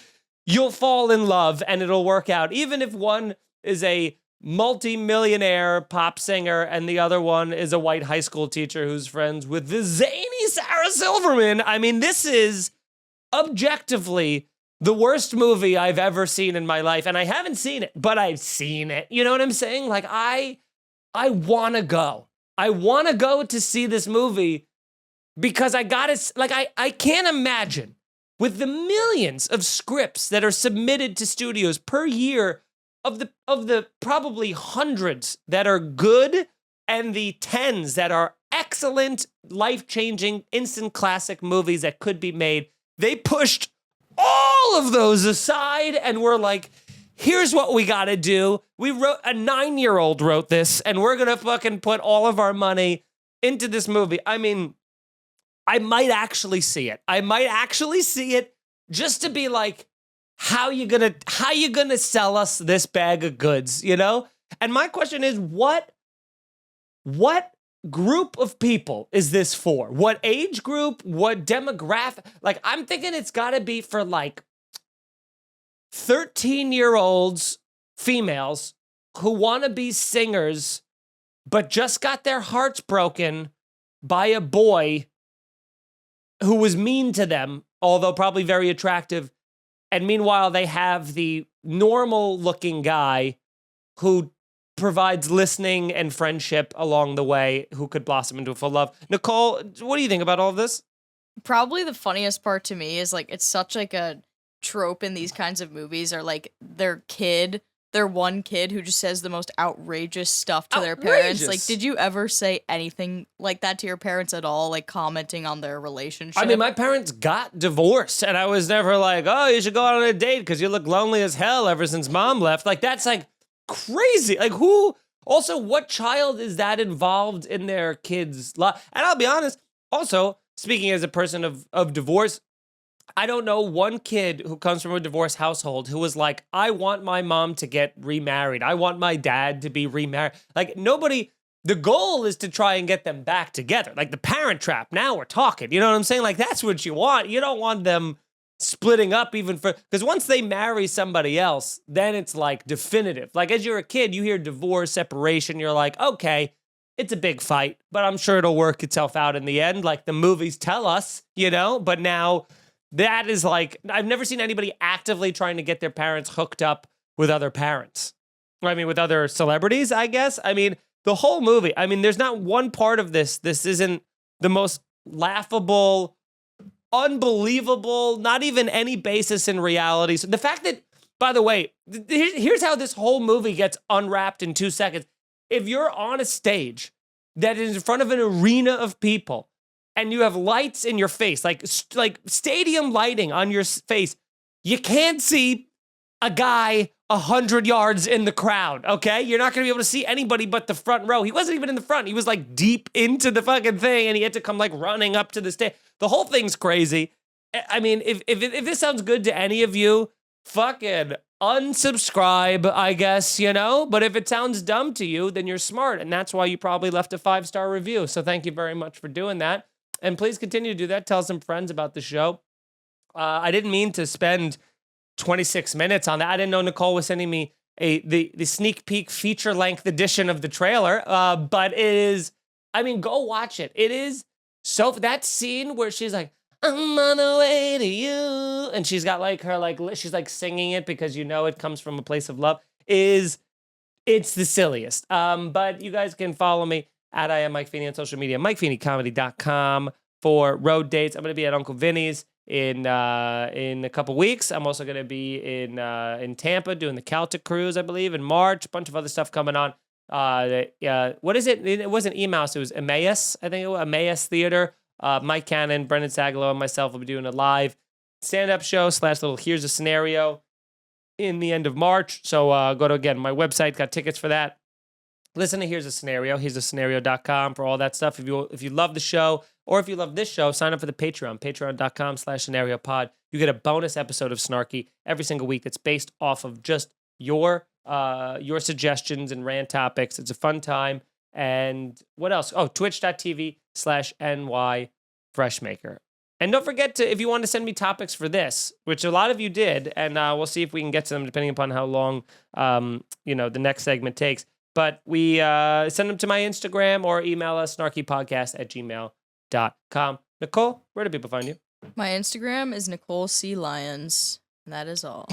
you'll fall in love and it'll work out. Even if one is a multi-millionaire pop singer and the other one is a white high school teacher who's friends with the zany Sarah Silverman. I mean, this is objectively the worst movie I've ever seen in my life. And I haven't seen it, but I've seen it. You know what I'm saying? Like, I want to go. I want to go to see this movie because I can't imagine with the millions of scripts that are submitted to studios per year of the probably hundreds that are good and the tens that are excellent, life-changing, instant classic movies that could be made. They pushed all of those aside and were like, here's what we got to do. A 9-year-old wrote this, and we're going to fucking put all of our money into this movie. I mean, I might actually see it. Just to be like, how you gonna sell us this bag of goods, you know? And my question is, what group of people is this for? What age group? What demographic? Like, I'm thinking it's got to be for like 13-year-olds, females who want to be singers, but just got their hearts broken by a boy who was mean to them, although probably very attractive. And meanwhile, they have the normal-looking guy who provides listening and friendship along the way, who could blossom into a full love. Nicole, what do you think about all of this?
Probably the funniest part to me is, like, it's such, like, a trope in these kinds of movies, or, like, their one kid who just says the most outrageous stuff to their parents. Like, did you ever say anything like that to your parents at all? Like, commenting on their relationship?
I mean, my parents got divorced, and I was never like, oh, you should go out on a date because you look lonely as hell ever since mom left. Like, that's, like, crazy. Like, also, what child is that involved in their kids' life? And I'll be honest, also, speaking as a person of divorce, I don't know one kid who comes from a divorced household who was like, I want my mom to get remarried. I want my dad to be remarried. Like, nobody, the goal is to try and get them back together. Like the Parent Trap. Now we're talking. You know what I'm saying? Like, that's what you want. You don't want them splitting up even for, because once they marry somebody else, then it's like definitive. Like, as you're a kid, you hear divorce, separation, you're like, okay, it's a big fight, but I'm sure it'll work itself out in the end. Like the movies tell us, you know, but now that is like, I've never seen anybody actively trying to get their parents hooked up with other parents. I mean, with other celebrities, I guess. I mean, the whole movie, I mean, there's not one part of this. This isn't the most laughable, unbelievable, not even any basis in reality. So the fact that, by the way, here's how this whole movie gets unwrapped in 2 seconds. If you're on a stage that is in front of an arena of people, and you have lights in your face, like stadium lighting on your face, you can't see a guy 100 yards in the crowd, okay? You're not gonna be able to see anybody but the front row. He wasn't even in the front. He was like deep into the fucking thing, and he had to come like running up to the stage. The whole thing's crazy. I mean, if this sounds good to any of you, fucking unsubscribe, I guess, but if it sounds dumb to you, then you're smart. And that's why you probably left a 5-star review. So thank you very much for doing that. And please continue to do that. Tell some friends about the show. I didn't mean to spend 26 minutes on that. I didn't know Nicole was sending me the sneak peek feature length edition of the trailer. But it is, go watch it. It is so, that scene where she's like, I'm on the way to you. And she's got she's singing it because it comes from a place of love. It's the silliest. But you guys can follow me at I am Mike Feeney on social media, MikeFeeneyComedy.com for road dates. I'm going to be at Uncle Vinny's in a couple weeks. I'm also going to be in Tampa doing the Celtic cruise, I believe, in March. A bunch of other stuff coming on. What is it? It wasn't Emmaus. It was Emmaus. I think it was Emmaus Theater. Mike Cannon, Brendan Sagalow, and myself will be doing a live stand-up show / little Here's a Scenario in the end of March. So go to, again, my website, got tickets for that. Listen to Here's a Scenario, here'sascenario.com for all that stuff. If you love the show, or if you love this show, sign up for the Patreon, patreon.com/scenariopod. You get a bonus episode of Snarky every single week that's based off of just your suggestions and rant topics. It's a fun time. And what else? Oh, twitch.tv/NY Freshmaker. And don't forget to, if you want to send me topics for this, which a lot of you did, and we'll see if we can get to them depending upon how long, the next segment takes. But we send them to my Instagram or email us, snarkypodcast@gmail.com. Nicole, where do people find you?
My Instagram is Nicole C. Lyons. And that is all.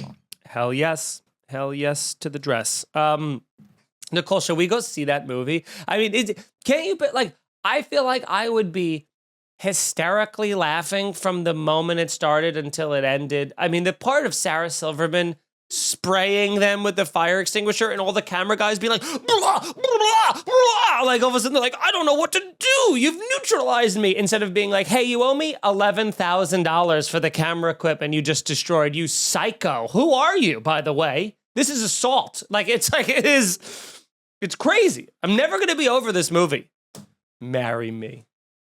Hell yes. Hell yes to the dress. Nicole, shall we go see that movie? Can't you, I feel like I would be hysterically laughing from the moment it started until it ended. The part of Sarah Silverman spraying them with the fire extinguisher and all the camera guys be like, blah, blah, blah. Like all of a sudden they're like, I don't know what to do. You've neutralized me. Instead of being like, hey, you owe me $11,000 for the camera equipment you just destroyed. You psycho. Who are you, by the way? This is assault. It's crazy. I'm never going to be over this movie. Marry me.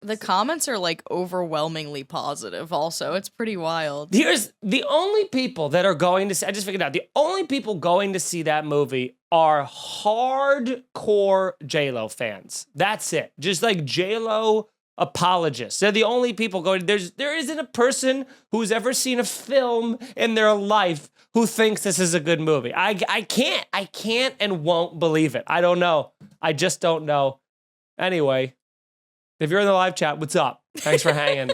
The comments are overwhelmingly positive also. It's pretty wild.
Here's the only people that are going to see, I just figured out, the only people going to see that movie are hardcore J-Lo fans. That's it. Just J-Lo apologists. They're the only people going, there isn't a person who's ever seen a film in their life who thinks this is a good movie. I can't and won't believe it. I don't know. I just don't know. Anyway. If you're in the live chat, what's up? Thanks for hanging.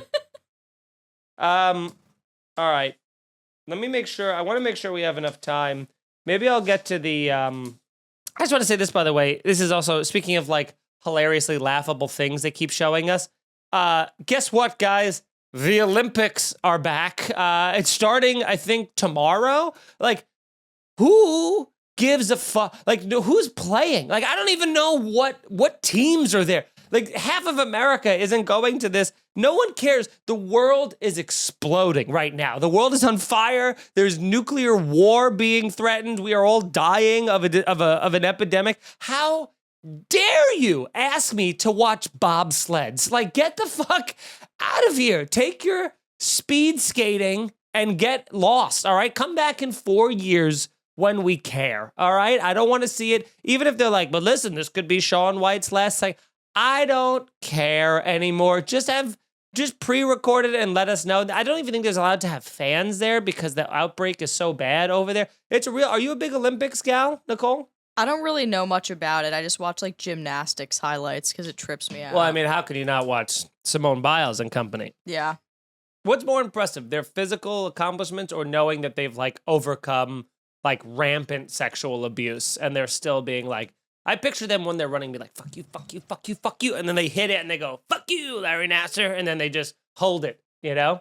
All right. Let me make sure. I want to make sure we have enough time. Maybe I'll get to the. I just want to say this, by the way. This is also, speaking of hilariously laughable things they keep showing us. Guess what, guys? The Olympics are back. It's starting, I think, tomorrow. Who gives a fuck? Who's playing? I don't even know what teams are there. Half of America isn't going to this. No one cares. The world is exploding right now. The world is on fire. There's nuclear war being threatened. We are all dying of an epidemic. How dare you ask me to watch bobsleds? Get the fuck out of here. Take your speed skating and get lost, all right? Come back in 4 years when we care, all right? I don't want to see it. Even if they're but listen, this could be Shaun White's last thing. I don't care anymore. Just pre-record it and let us know. I don't even think there's allowed to have fans there because the outbreak is so bad over there. Are you a big Olympics gal, Nicole?
I don't really know much about it. I just watch gymnastics highlights because it trips me out.
Well, how could you not watch Simone Biles and company?
Yeah.
What's more impressive, their physical accomplishments or knowing that they've overcome rampant sexual abuse and they're still being I picture them when they're running, be like, fuck you, fuck you, fuck you, fuck you. And then they hit it and they go, fuck you, Larry Nassar. And then they just hold it, Yeah,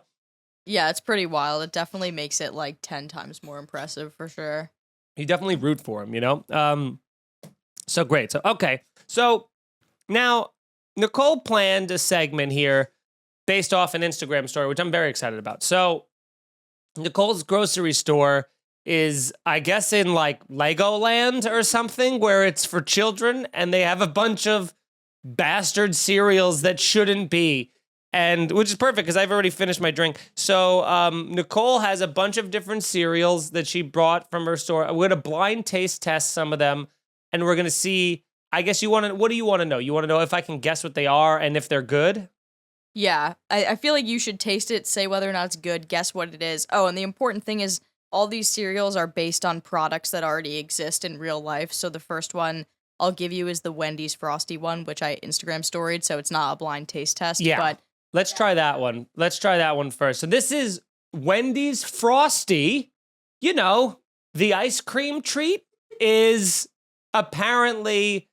it's pretty wild. It definitely makes it 10 times more impressive for sure.
You definitely root for him, So great. So, okay. So now Nicole planned a segment here based off an Instagram story, which I'm very excited about. So Nicole's grocery store is, I guess, in Legoland or something where it's for children and they have a bunch of bastard cereals that shouldn't be. And which is perfect because I've already finished my drink. So Nicole has a bunch of different cereals that she brought from her store. We're going to blind taste test some of them, and we're going to see, I guess what do you want to know? You want to know if I can guess what they are and if they're good?
Yeah, I feel like you should taste it, say whether or not it's good, guess what it is. Oh, and the important thing is all these cereals are based on products that already exist in real life. So the first one I'll give you is the Wendy's Frosty one, which I Instagram storied, so it's not a blind taste test.
Yeah.
But
Let's try that one. Let's try that one first. So this is Wendy's Frosty. You know, the ice cream treat is apparently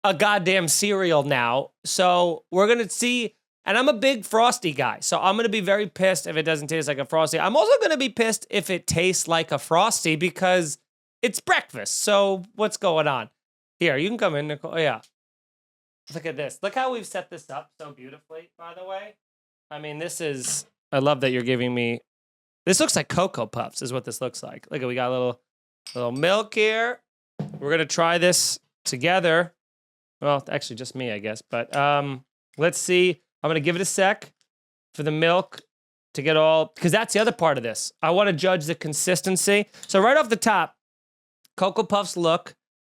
a goddamn cereal now. So we're going to see, and I'm a big Frosty guy, so I'm going to be very pissed if it doesn't taste like a Frosty. I'm also going to be pissed if it tastes like a Frosty because it's breakfast. So what's going on? Here, you can come in, Nicole. Yeah. Look at this. Look how we've set this up so beautifully, by the way. I mean, I love that you're giving me, this looks like Cocoa Puffs is what this looks like. Look, we got a little milk here. We're going to try this together. Well, actually just me, I guess. But let's see. I'm going to give it a sec for the milk to get all, because that's the other part of this. I want to judge the consistency. So right off the top, Cocoa Puffs look,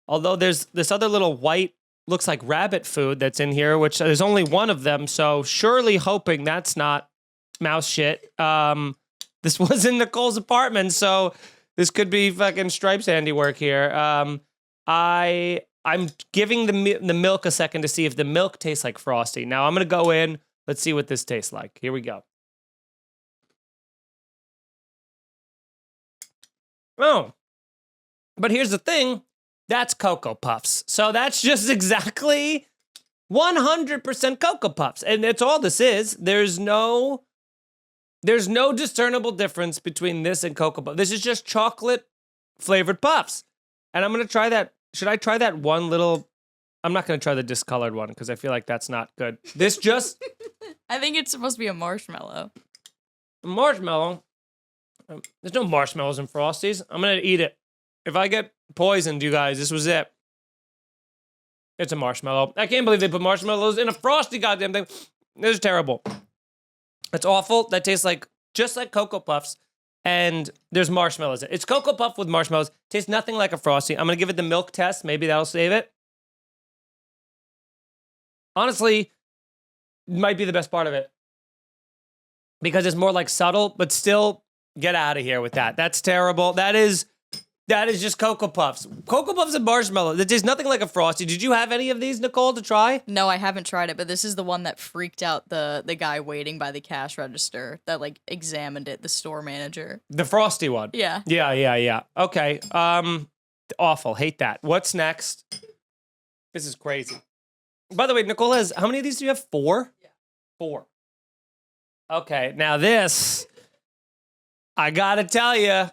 although there's this other little white, looks like rabbit food that's in here, which there's only one of them, so surely hoping that's not mouse shit. This was in Nicole's apartment, so this could be fucking Stripes handiwork here. I'm giving the milk a second to see if the milk tastes like Frosty. Now I'm gonna go in. Let's see what this tastes like. Here we go. Oh, but here's the thing. That's Cocoa Puffs. So that's just exactly 100% Cocoa Puffs. And that's all this is. There's no discernible difference between this and Cocoa Puffs. This is just chocolate flavored puffs. And I'm going to try that. Should I try that one little? I'm not going to try the discolored one because I feel like that's not good. This just.
I think it's supposed to be a marshmallow.
Marshmallow? There's no marshmallows in Frosties. I'm going to eat it. If I get poisoned, you guys, this was it. It's a marshmallow. I can't believe they put marshmallows in a Frosty goddamn thing. This is terrible. It's awful. That tastes like just like Cocoa Puffs, and there's marshmallows in it. It's Cocoa Puff with marshmallows. Tastes nothing like a Frosty. I'm going to give it the milk test. Maybe that'll save it. Honestly, it might be the best part of it. Because it's more like subtle, but still get out of here with that. That's terrible. That is just Cocoa Puffs. Cocoa Puffs and marshmallow. That tastes nothing like a Frosty. Did you have any of these, Nicole, to try?
No, I haven't tried it, but this is the one that freaked out the guy waiting by the cash register that like examined it, the store manager.
The Frosty one.
Yeah.
Yeah. Okay. Awful. Hate that. What's next? This is crazy. By the way, Nicole has, how many of these do you have? 4? Yeah. 4. Okay. Now this, I gotta tell you,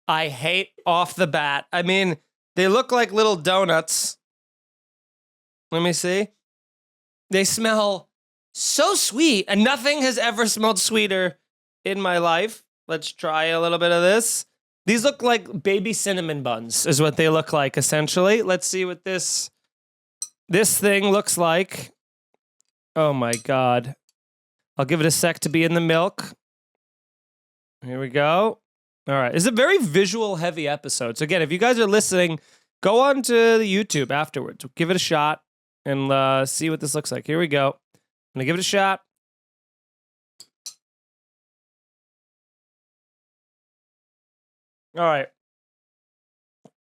I hate off the bat. I mean, they look like little donuts. Let me see. They smell so sweet, and nothing has ever smelled sweeter in my life. Let's try a little bit of this. These look like baby cinnamon buns, is what they look like, essentially. Let's see what this thing looks like. Oh my God. I'll give it a sec to be in the milk. Here we go. All right. It's a very visual heavy episode. So again, if you guys are listening, go on to the YouTube afterwards. Give it a shot and see what this looks like. Here we go. I'm going to give it a shot. All right.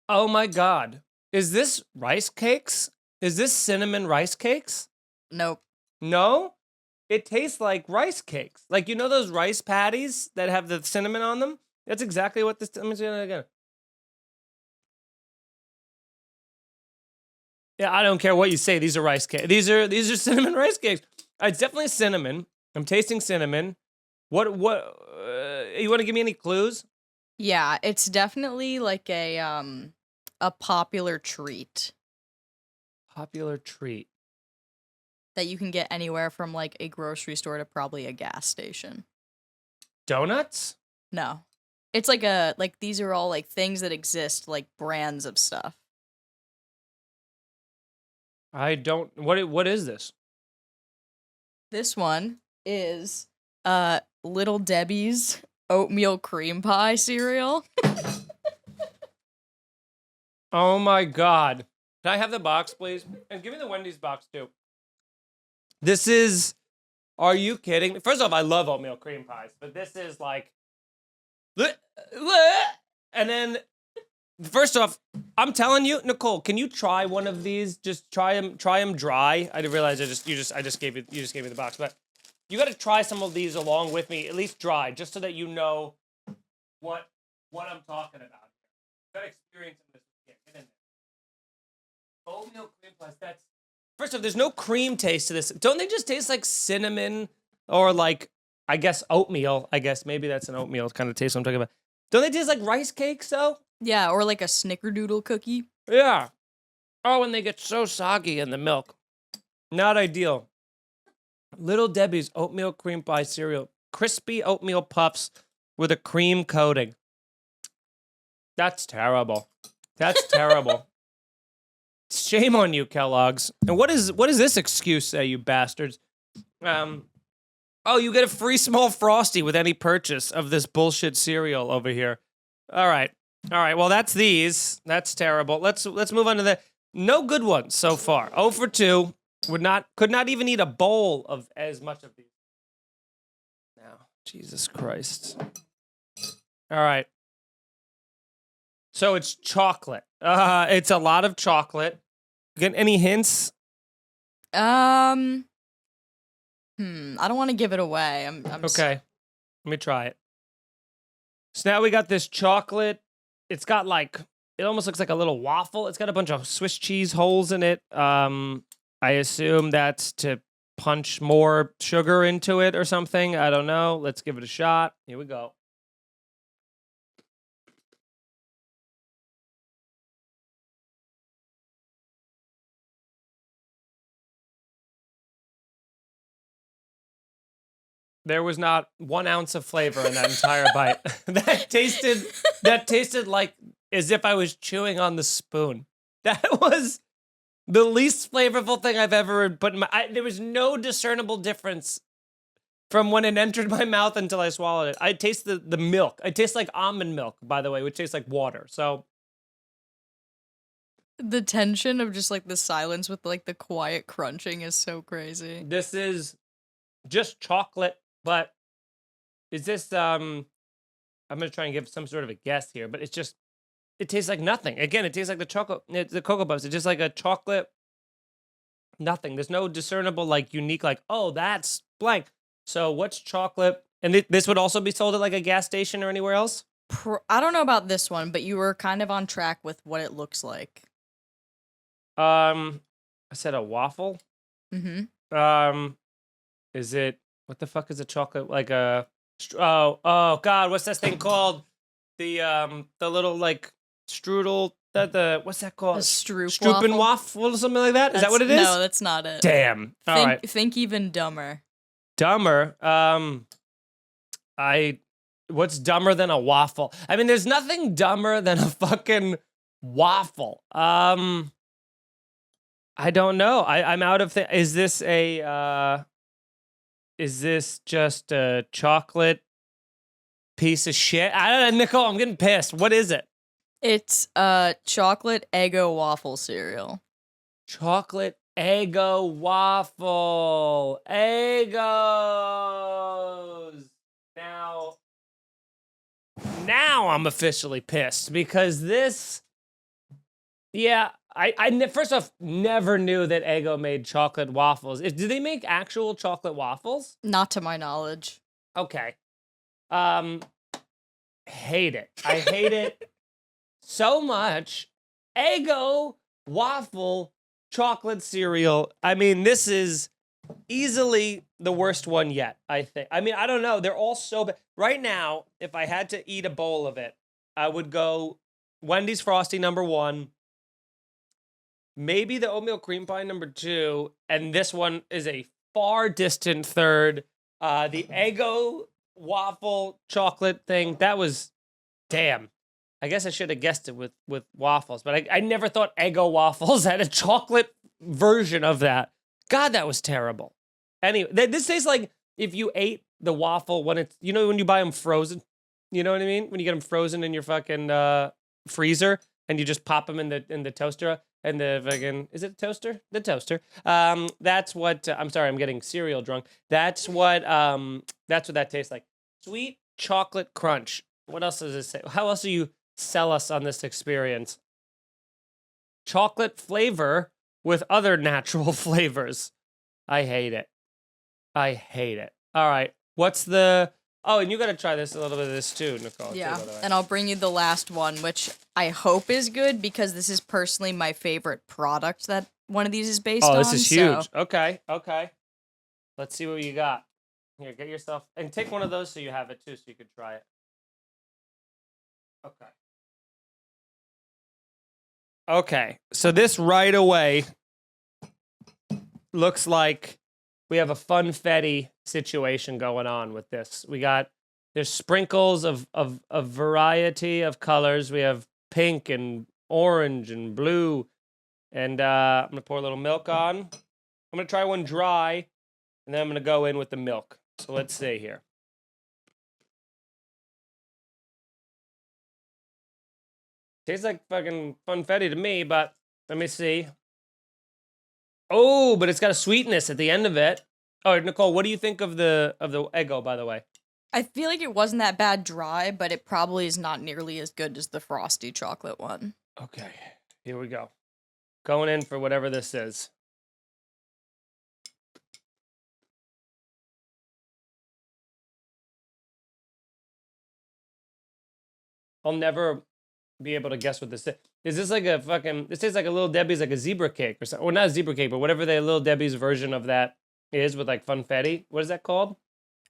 Oh my God. Is this rice cakes? Is this cinnamon rice cakes?
Nope.
No? It tastes like rice cakes. Like, you know those rice patties that have the cinnamon on them? That's exactly what this. Let me see that again. Yeah, I don't care what you say. These are rice cakes. These are cinnamon rice cakes. It's definitely cinnamon. I'm tasting cinnamon. What? You want to give me any clues?
Yeah, it's definitely like a popular treat.
Popular treat
that you can get anywhere from like a grocery store to probably a gas station.
Donuts?
No. It's like these are all like things that exist, like brands of stuff.
I don't. What is this?
This one is Little Debbie's oatmeal cream pie cereal.
Oh my God. Can I have the box, please? And give me the Wendy's box, too. This is... Are you kidding me? First off, I love oatmeal cream pies, but this is like... And then, first off, I'm telling you, Nicole, can you try one of these? Just try them dry. I didn't realize I just gave you the box, but you got to try some of these along with me, at least dry, just so that you know what I'm talking about. Got experience in this. Yeah, get in there. Oatmeal cream pies. That's first off. There's no cream taste to this. Don't they just taste like cinnamon or like I guess oatmeal? I guess maybe that's an oatmeal kind of taste I'm talking about. Don't they taste like rice cakes though?
Yeah, or like a snickerdoodle cookie.
Yeah. Oh, and they get so soggy in the milk. Not ideal. Little Debbie's oatmeal cream pie cereal. Crispy oatmeal puffs with a cream coating. That's terrible. That's terrible. Shame on you, Kellogg's. And what does this excuse say, you bastards? Oh, you get a free small Frosty with any purchase of this bullshit cereal over here. All right. Well, that's these. That's terrible. Let's move on to the no good ones so far. 0 for 2. Could not even eat a bowl of as much of these. Now, Jesus Christ. All right. So it's chocolate. It's a lot of chocolate. Get any hints?
I don't want to give it away. I'm
okay. Let me try it. So now we got this chocolate. It's got like, it almost looks like a little waffle. It's got a bunch of Swiss cheese holes in it. I assume that's to punch more sugar into it or something. I don't know. Let's give it a shot. Here we go. There was not 1 ounce of flavor in that entire bite. That tasted like as if I was chewing on the spoon. That was the least flavorful thing I've ever put in my... there was no discernible difference from when it entered my mouth until I swallowed it. I taste the milk. It tastes like almond milk, by the way, which tastes like water. So
the tension of just like the silence with like the quiet crunching is so crazy.
This is just chocolate, but is this I'm gonna try and give some sort of a guess here, but it tastes like nothing. Again, it tastes like the Cocoa Puffs. It's just like a chocolate nothing. There's no discernible like unique like, oh, that's blank. So what's chocolate? And this would also be sold at like a gas station or anywhere else?
I don't know about this one, but you were kind of on track with what it looks like.
I said a waffle.
Mm-hmm.
Is it, what the fuck is a chocolate? Like a, oh God, what's this thing called? The little like strudel, what's that called?
A Stroop
waffle or something like that? Is that what it is?
No, that's not it.
Damn. All right.
Think even dumber.
Dumber? What's dumber than a waffle? I mean, there's nothing dumber than a fucking waffle. I don't know. I'm out of is this just a chocolate piece of shit? I don't know, Nicole, I'm getting pissed. What is it?
It's chocolate Eggo waffle cereal.
Chocolate Eggo waffle. Eggos. Now I'm officially pissed because this, yeah, I first off never knew that Eggo made chocolate waffles. Do they make actual chocolate waffles?
Not to my knowledge.
Okay. Hate it. I hate it so much. Eggo waffle chocolate cereal. I mean, this is easily the worst one yet, I think. I mean, I don't know. They're all so bad. Right now, if I had to eat a bowl of it, I would go Wendy's Frosty #1, maybe the oatmeal cream pie #2, and this one is a far distant third. The Eggo waffle chocolate thing, that was, damn. I guess I should have guessed it with waffles, but I never thought Eggo waffles had a chocolate version of that. God, that was terrible. Anyway, this tastes like if you ate the waffle when it's, when you buy them frozen, you know what I mean? When you get them frozen in your fucking freezer and you just pop them in the toaster and the fucking, is it a toaster? The toaster. That's what, I'm sorry, I'm getting cereal drunk. That's what that tastes like. Sweet chocolate crunch. What else does it say? How else do you sell us on this experience? Chocolate flavor with other natural flavors. I hate it. I hate it. All right. What's the... Oh, and you got to try this, a little bit of this too, Nicole.
Yeah,
too,
and I'll bring you the last one, which I hope is good because this is personally my favorite product that one of these is based on.
Oh, this is huge.
So.
Okay. Let's see what you got. Here, get yourself... And take one of those so you have it too, so you can try it. Okay, so this right away looks like we have a funfetti situation going on with this. There's sprinkles of variety of colors. We have pink and orange and blue. And I'm going to pour a little milk on. I'm going to try one dry, and then I'm going to go in with the milk. So let's see here. Tastes like fucking funfetti to me, but let me see. Oh, but it's got a sweetness at the end of it. Oh, Nicole, what do you think of the Eggo, by the way?
I feel like it wasn't that bad dry, but it probably is not nearly as good as the Frosty chocolate one.
Okay, here we go. Going in for whatever this is. I'll never be able to guess what this is. Is this like a fucking... This tastes like a Little Debbie's, like a zebra cake or something. Well, not a zebra cake, but whatever the Little Debbie's version of that is with like funfetti. What is that called?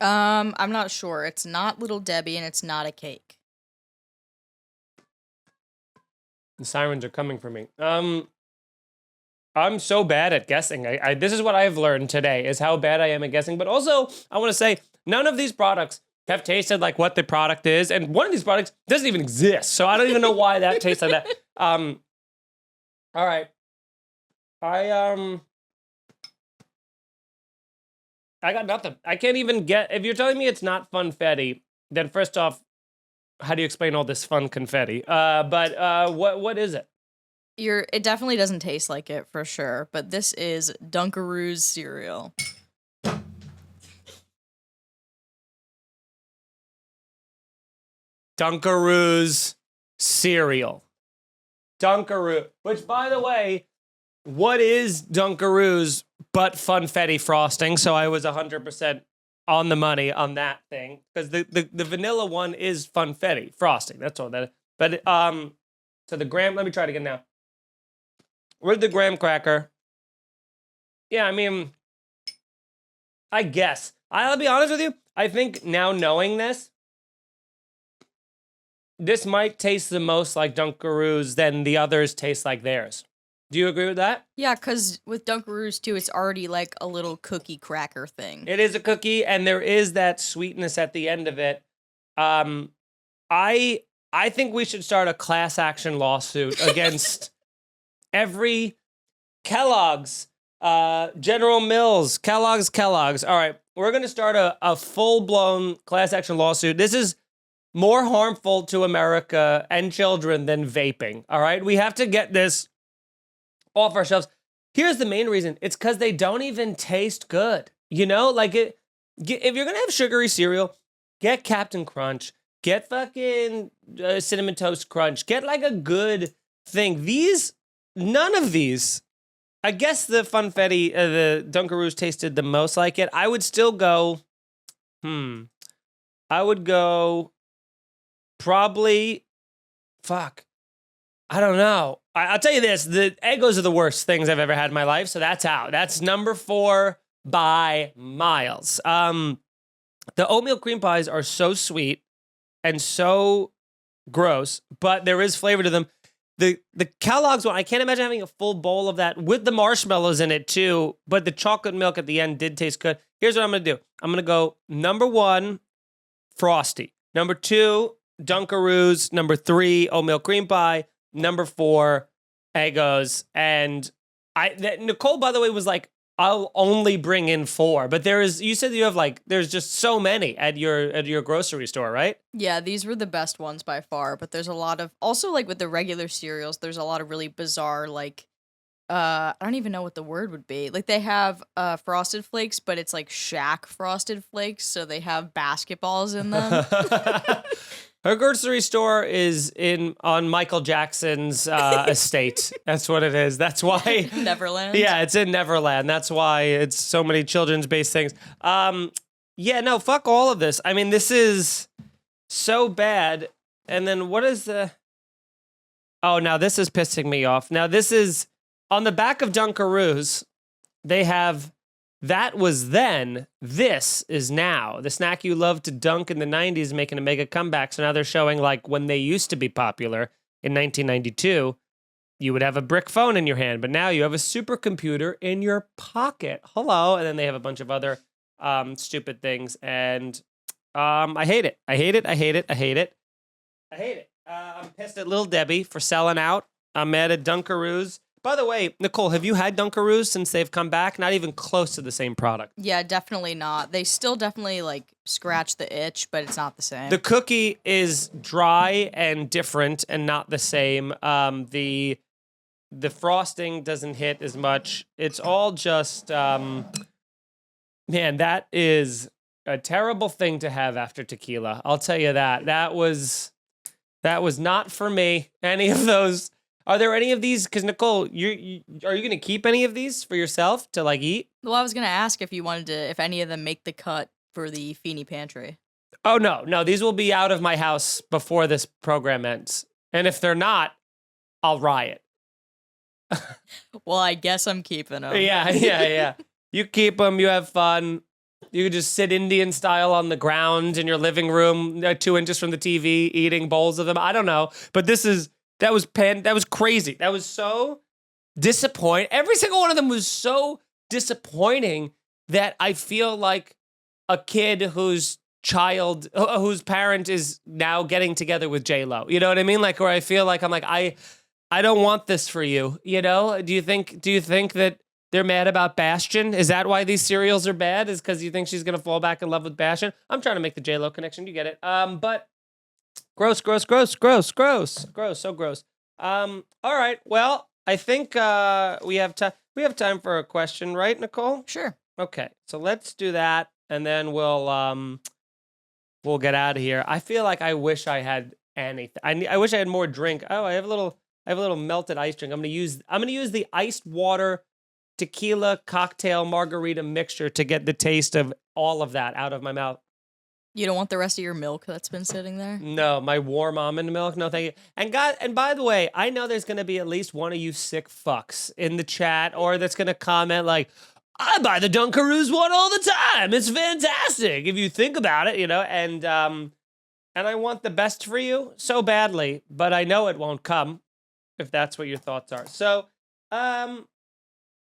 I'm not sure. It's not Little Debbie and it's not a cake.
The sirens are coming for me. I'm so bad at guessing. This is what I've learned today, is how bad I am at guessing. But also, I want to say, none of these products have tasted like what the product is, and one of these products doesn't even exist, so I don't even know why that tastes like that. All right. I got nothing. I can't even get... If you're telling me it's not funfetti, then first off, how do you explain all this fun confetti? But what is it?
It definitely doesn't taste like it, for sure, but this is Dunkaroos cereal.
Dunkaroos cereal. Dunkaroo. Which, by the way, what is Dunkaroos but funfetti frosting? So I was 100% on the money on that thing. Because the vanilla one is funfetti frosting. That's all that is. But, so the graham... Let me try it again now. Where's the graham cracker? Yeah, I mean... I guess. I'll be honest with you. I think now knowing this might taste the most like Dunkaroos than the others taste like theirs. Do you agree with that? Yeah,
because with Dunkaroos, too, it's already like a little cookie cracker thing.
It is a cookie, and there is that sweetness at the end of it. I think we should start a class action lawsuit against every Kellogg's, General Mills, Kellogg's. All right, we're going to start a full-blown class action lawsuit. This is more harmful to America and children than vaping, all right? We have to get this off our shelves. Here's the main reason. It's because they don't even taste good. You know, like if you're going to have sugary cereal, get Captain Crunch, get fucking Cinnamon Toast Crunch, get like a good thing. None of these, I guess the funfetti, the Dunkaroos tasted the most like it. I would still go, I would go... Probably, I don't know. I'll tell you this, the Eggos are the worst things I've ever had in my life, so that's out. That's number 4 by miles. The oatmeal cream pies are so sweet and so gross, but there is flavor to them. The Kellogg's one, I can't imagine having a full bowl of that with the marshmallows in it too, but the chocolate milk at the end did taste good. Here's what I'm going to do. I'm going to go number 1, Frosty. Number 2, Dunkaroos. Number 3, oatmeal cream pie. Number 4, Eggos. And Nicole, by the way, was like, I'll only bring in 4. But you said you have there's just so many at your grocery store, right?
Yeah, these were the best ones by far, but there's a lot of, also like with the regular cereals, there's a lot of really bizarre, I don't even know what the word would be. Like they have Frosted Flakes, but it's like Shaq Frosted Flakes, so they have basketballs in them.
Her grocery store is on Michael Jackson's estate. That's what it is. That's why
Neverland.
Yeah, it's in Neverland. That's why it's so many children's-based things. Yeah, no, fuck all of this. I mean, this is so bad. And then what is the? Oh, now this is pissing me off. Now this is on the back of Dunkaroos. They have. That was then, this is now. The snack you loved to dunk in the 90s making a mega comeback. So now they're showing when they used to be popular in 1992, you would have a brick phone in your hand, but now you have a supercomputer in your pocket. Hello. And then they have a bunch of other stupid things. And I hate it. I hate it. I hate it. I hate it. I hate it. I'm pissed at Lil Debbie for selling out. I'm mad at Dunkaroos. By the way, Nicole, have you had Dunkaroos since they've come back? Not even close to the same product.
Yeah, definitely not. They still definitely scratch the itch, but it's not the same.
The cookie is dry and different and not the same. The frosting doesn't hit as much. It's all just man, that is a terrible thing to have after tequila. I'll tell you that. That was not for me. Any of those. Are there any of these? Because Nicole, are you going to keep any of these for yourself to eat?
Well, I was going to ask if you wanted to, if any of them make the cut for the Feeney pantry.
Oh, no. These will be out of my house before this program ends. And if they're not, I'll riot.
Well, I guess I'm keeping them.
Yeah. You keep them. You have fun. You could just sit Indian style on the ground in your living room, 2 inches from the TV, eating bowls of them. I don't know. But that was crazy. That was so disappointing. Every single one of them was so disappointing that I feel like a kid whose parent is now getting together with J-Lo. You know what I mean? Where I feel like I don't want this for you. You know? Do you think that they're mad about Bastion? Is that why these cereals are bad? Is because you think she's gonna fall back in love with Bastion? I'm trying to make the J-Lo connection. You get it. But. Gross, so gross. All right, well, I think we have time for a question, right, Nicole?
Sure.
Okay, so let's do that, and then we'll get out of here. I feel like I wish I had anything. I wish I had more drink. Oh, I have a little melted ice drink. I'm gonna use the iced water tequila cocktail margarita mixture to get the taste of all of that out of my mouth.
You don't want the rest of your milk that's been sitting there?
No, my warm almond milk. No, thank you. And by the way, I know there's going to be at least one of you sick fucks in the chat or that's going to comment I buy the Dunkaroos one all the time. It's fantastic if you think about it, and I want the best for you so badly, but I know it won't come if that's what your thoughts are. So,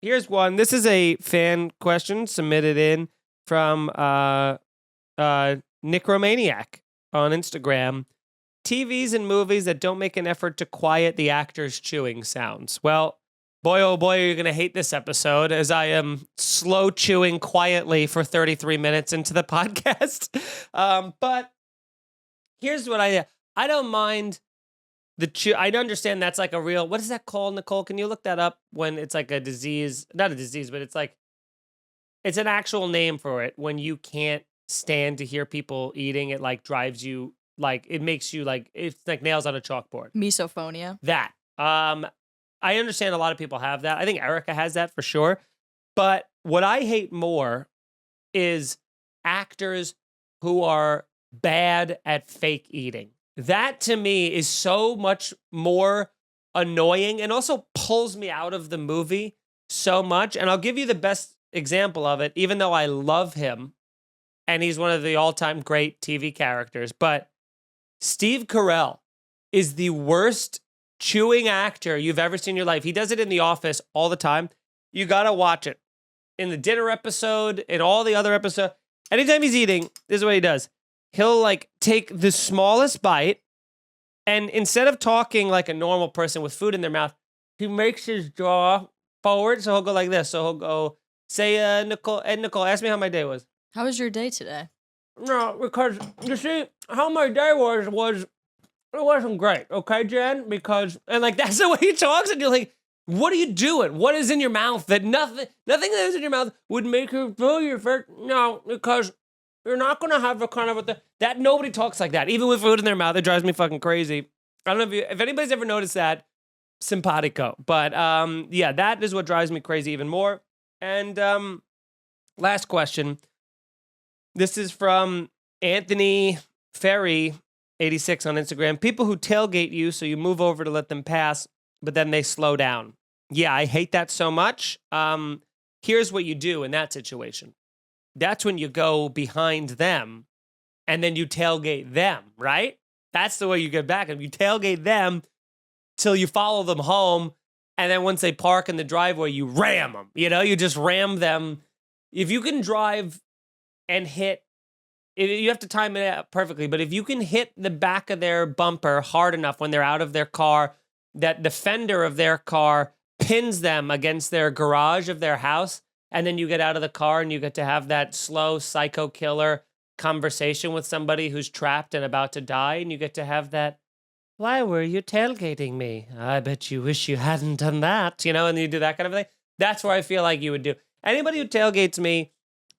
here's one. This is a fan question submitted in from Necromaniac on Instagram. TVs and movies that don't make an effort to quiet the actors' chewing sounds. Well, boy, oh boy, you're going to hate this episode as I am slow chewing quietly for 33 minutes into the podcast. But here's what I don't mind the chew. I understand that's a real, what is that called, Nicole? Can you look that up when it's a disease? Not a disease, but it's an actual name for it when you can't stand to hear people eating. It drives you, it makes you it's like nails on a chalkboard.
Misophonia.
That. I understand a lot of people have that. I think Erica has that for sure. But what I hate more is actors who are bad at fake eating. That to me is so much more annoying and also pulls me out of the movie so much. And I'll give you the best example of it, even though I love him. And he's one of the all-time great TV characters. But Steve Carell is the worst chewing actor you've ever seen in your life. He does it in The Office all the time. You got to watch it. In the dinner episode, in all the other episodes. Anytime he's eating, this is what he does. He'll take the smallest bite. And instead of talking like a normal person with food in their mouth, he makes his jaw forward. So he'll go like this. So he'll go Say, Nicole, ask me how my day was.
How was your day today?
No, because you see, how my day was it wasn't great, okay, Jen? Because, and like, that's the way he talks, and you're like, what are you doing? What is in your mouth that nothing that is in your mouth would make you feel your first? No, because you're not going to have a kind of that nobody talks like that. Even with food in their mouth, it drives me fucking crazy. I don't know if anybody's ever noticed that, simpatico. But yeah, that is what drives me crazy even more. And last question. This is from Anthony Ferry, 86 on Instagram. People who tailgate you so you move over to let them pass, but then they slow down. Yeah, I hate that so much. Here's what you do in that situation. That's when you go behind them and then you tailgate them, right? That's the way you get back. And you tailgate them till you follow them home. And then once they park in the driveway, you ram them. You know, you just ram them. If you can drive and hit, you have to time it out perfectly, but if you can hit the back of their bumper hard enough when they're out of their car, that the fender of their car pins them against their garage of their house, and then you get out of the car and you get to have that slow psycho killer conversation with somebody who's trapped and about to die, and you get to have that, why were you tailgating me? I bet you wish you hadn't done that, you know, and you do that kind of thing. That's where I feel like you would do. Anybody who tailgates me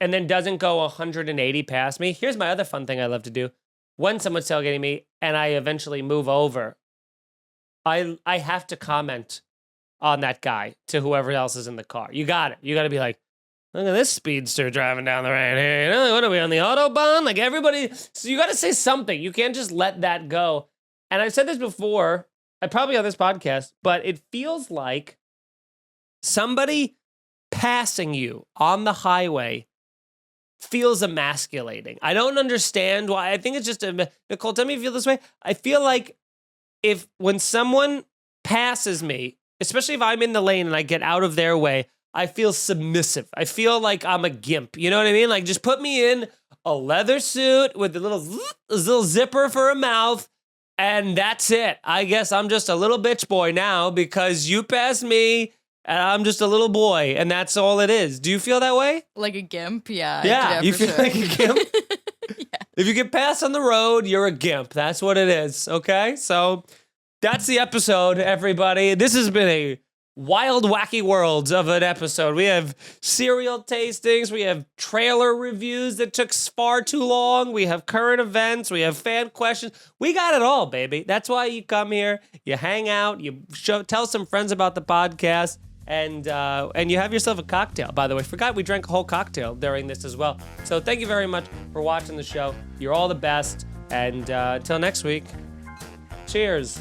and then doesn't go 180 past me, here's my other fun thing I love to do. When someone's tailgating me and I eventually move over, I have to comment on that guy to whoever else is in the car. You got it. You got to be like, look at this speedster driving down the road here. You know, what are we, on the Autobahn? Like everybody, so you got to say something. You can't just let that go. And I've said this before, probably on this podcast, but it feels like somebody passing you on the highway feels emasculating. I don't understand why. I think it's just Nicole, tell me if you feel this way. I feel like when someone passes me, especially if I'm in the lane and I get out of their way, I feel submissive. I feel like I'm a gimp. You know what I mean? Like, just put me in a leather suit with a little zipper for a mouth, and that's it. I guess I'm just a little bitch boy now because you passed me, and I'm just a little boy, and that's all it is. Do you feel that way?
Like a gimp? Yeah.
Yeah, you feel
sure.
like a gimp?
Yeah.
If you get passed on the road, you're a gimp. That's what it is, okay? So that's the episode, everybody. This has been a wild, wacky world of an episode. We have cereal tastings. We have trailer reviews that took far too long. We have current events. We have fan questions. We got it all, baby. That's why you come here. You hang out. You tell some friends about the podcast. And you have yourself a cocktail. By the way, forgot we drank a whole cocktail during this as well. So thank you very much for watching the show. You're all the best. And until next week, cheers.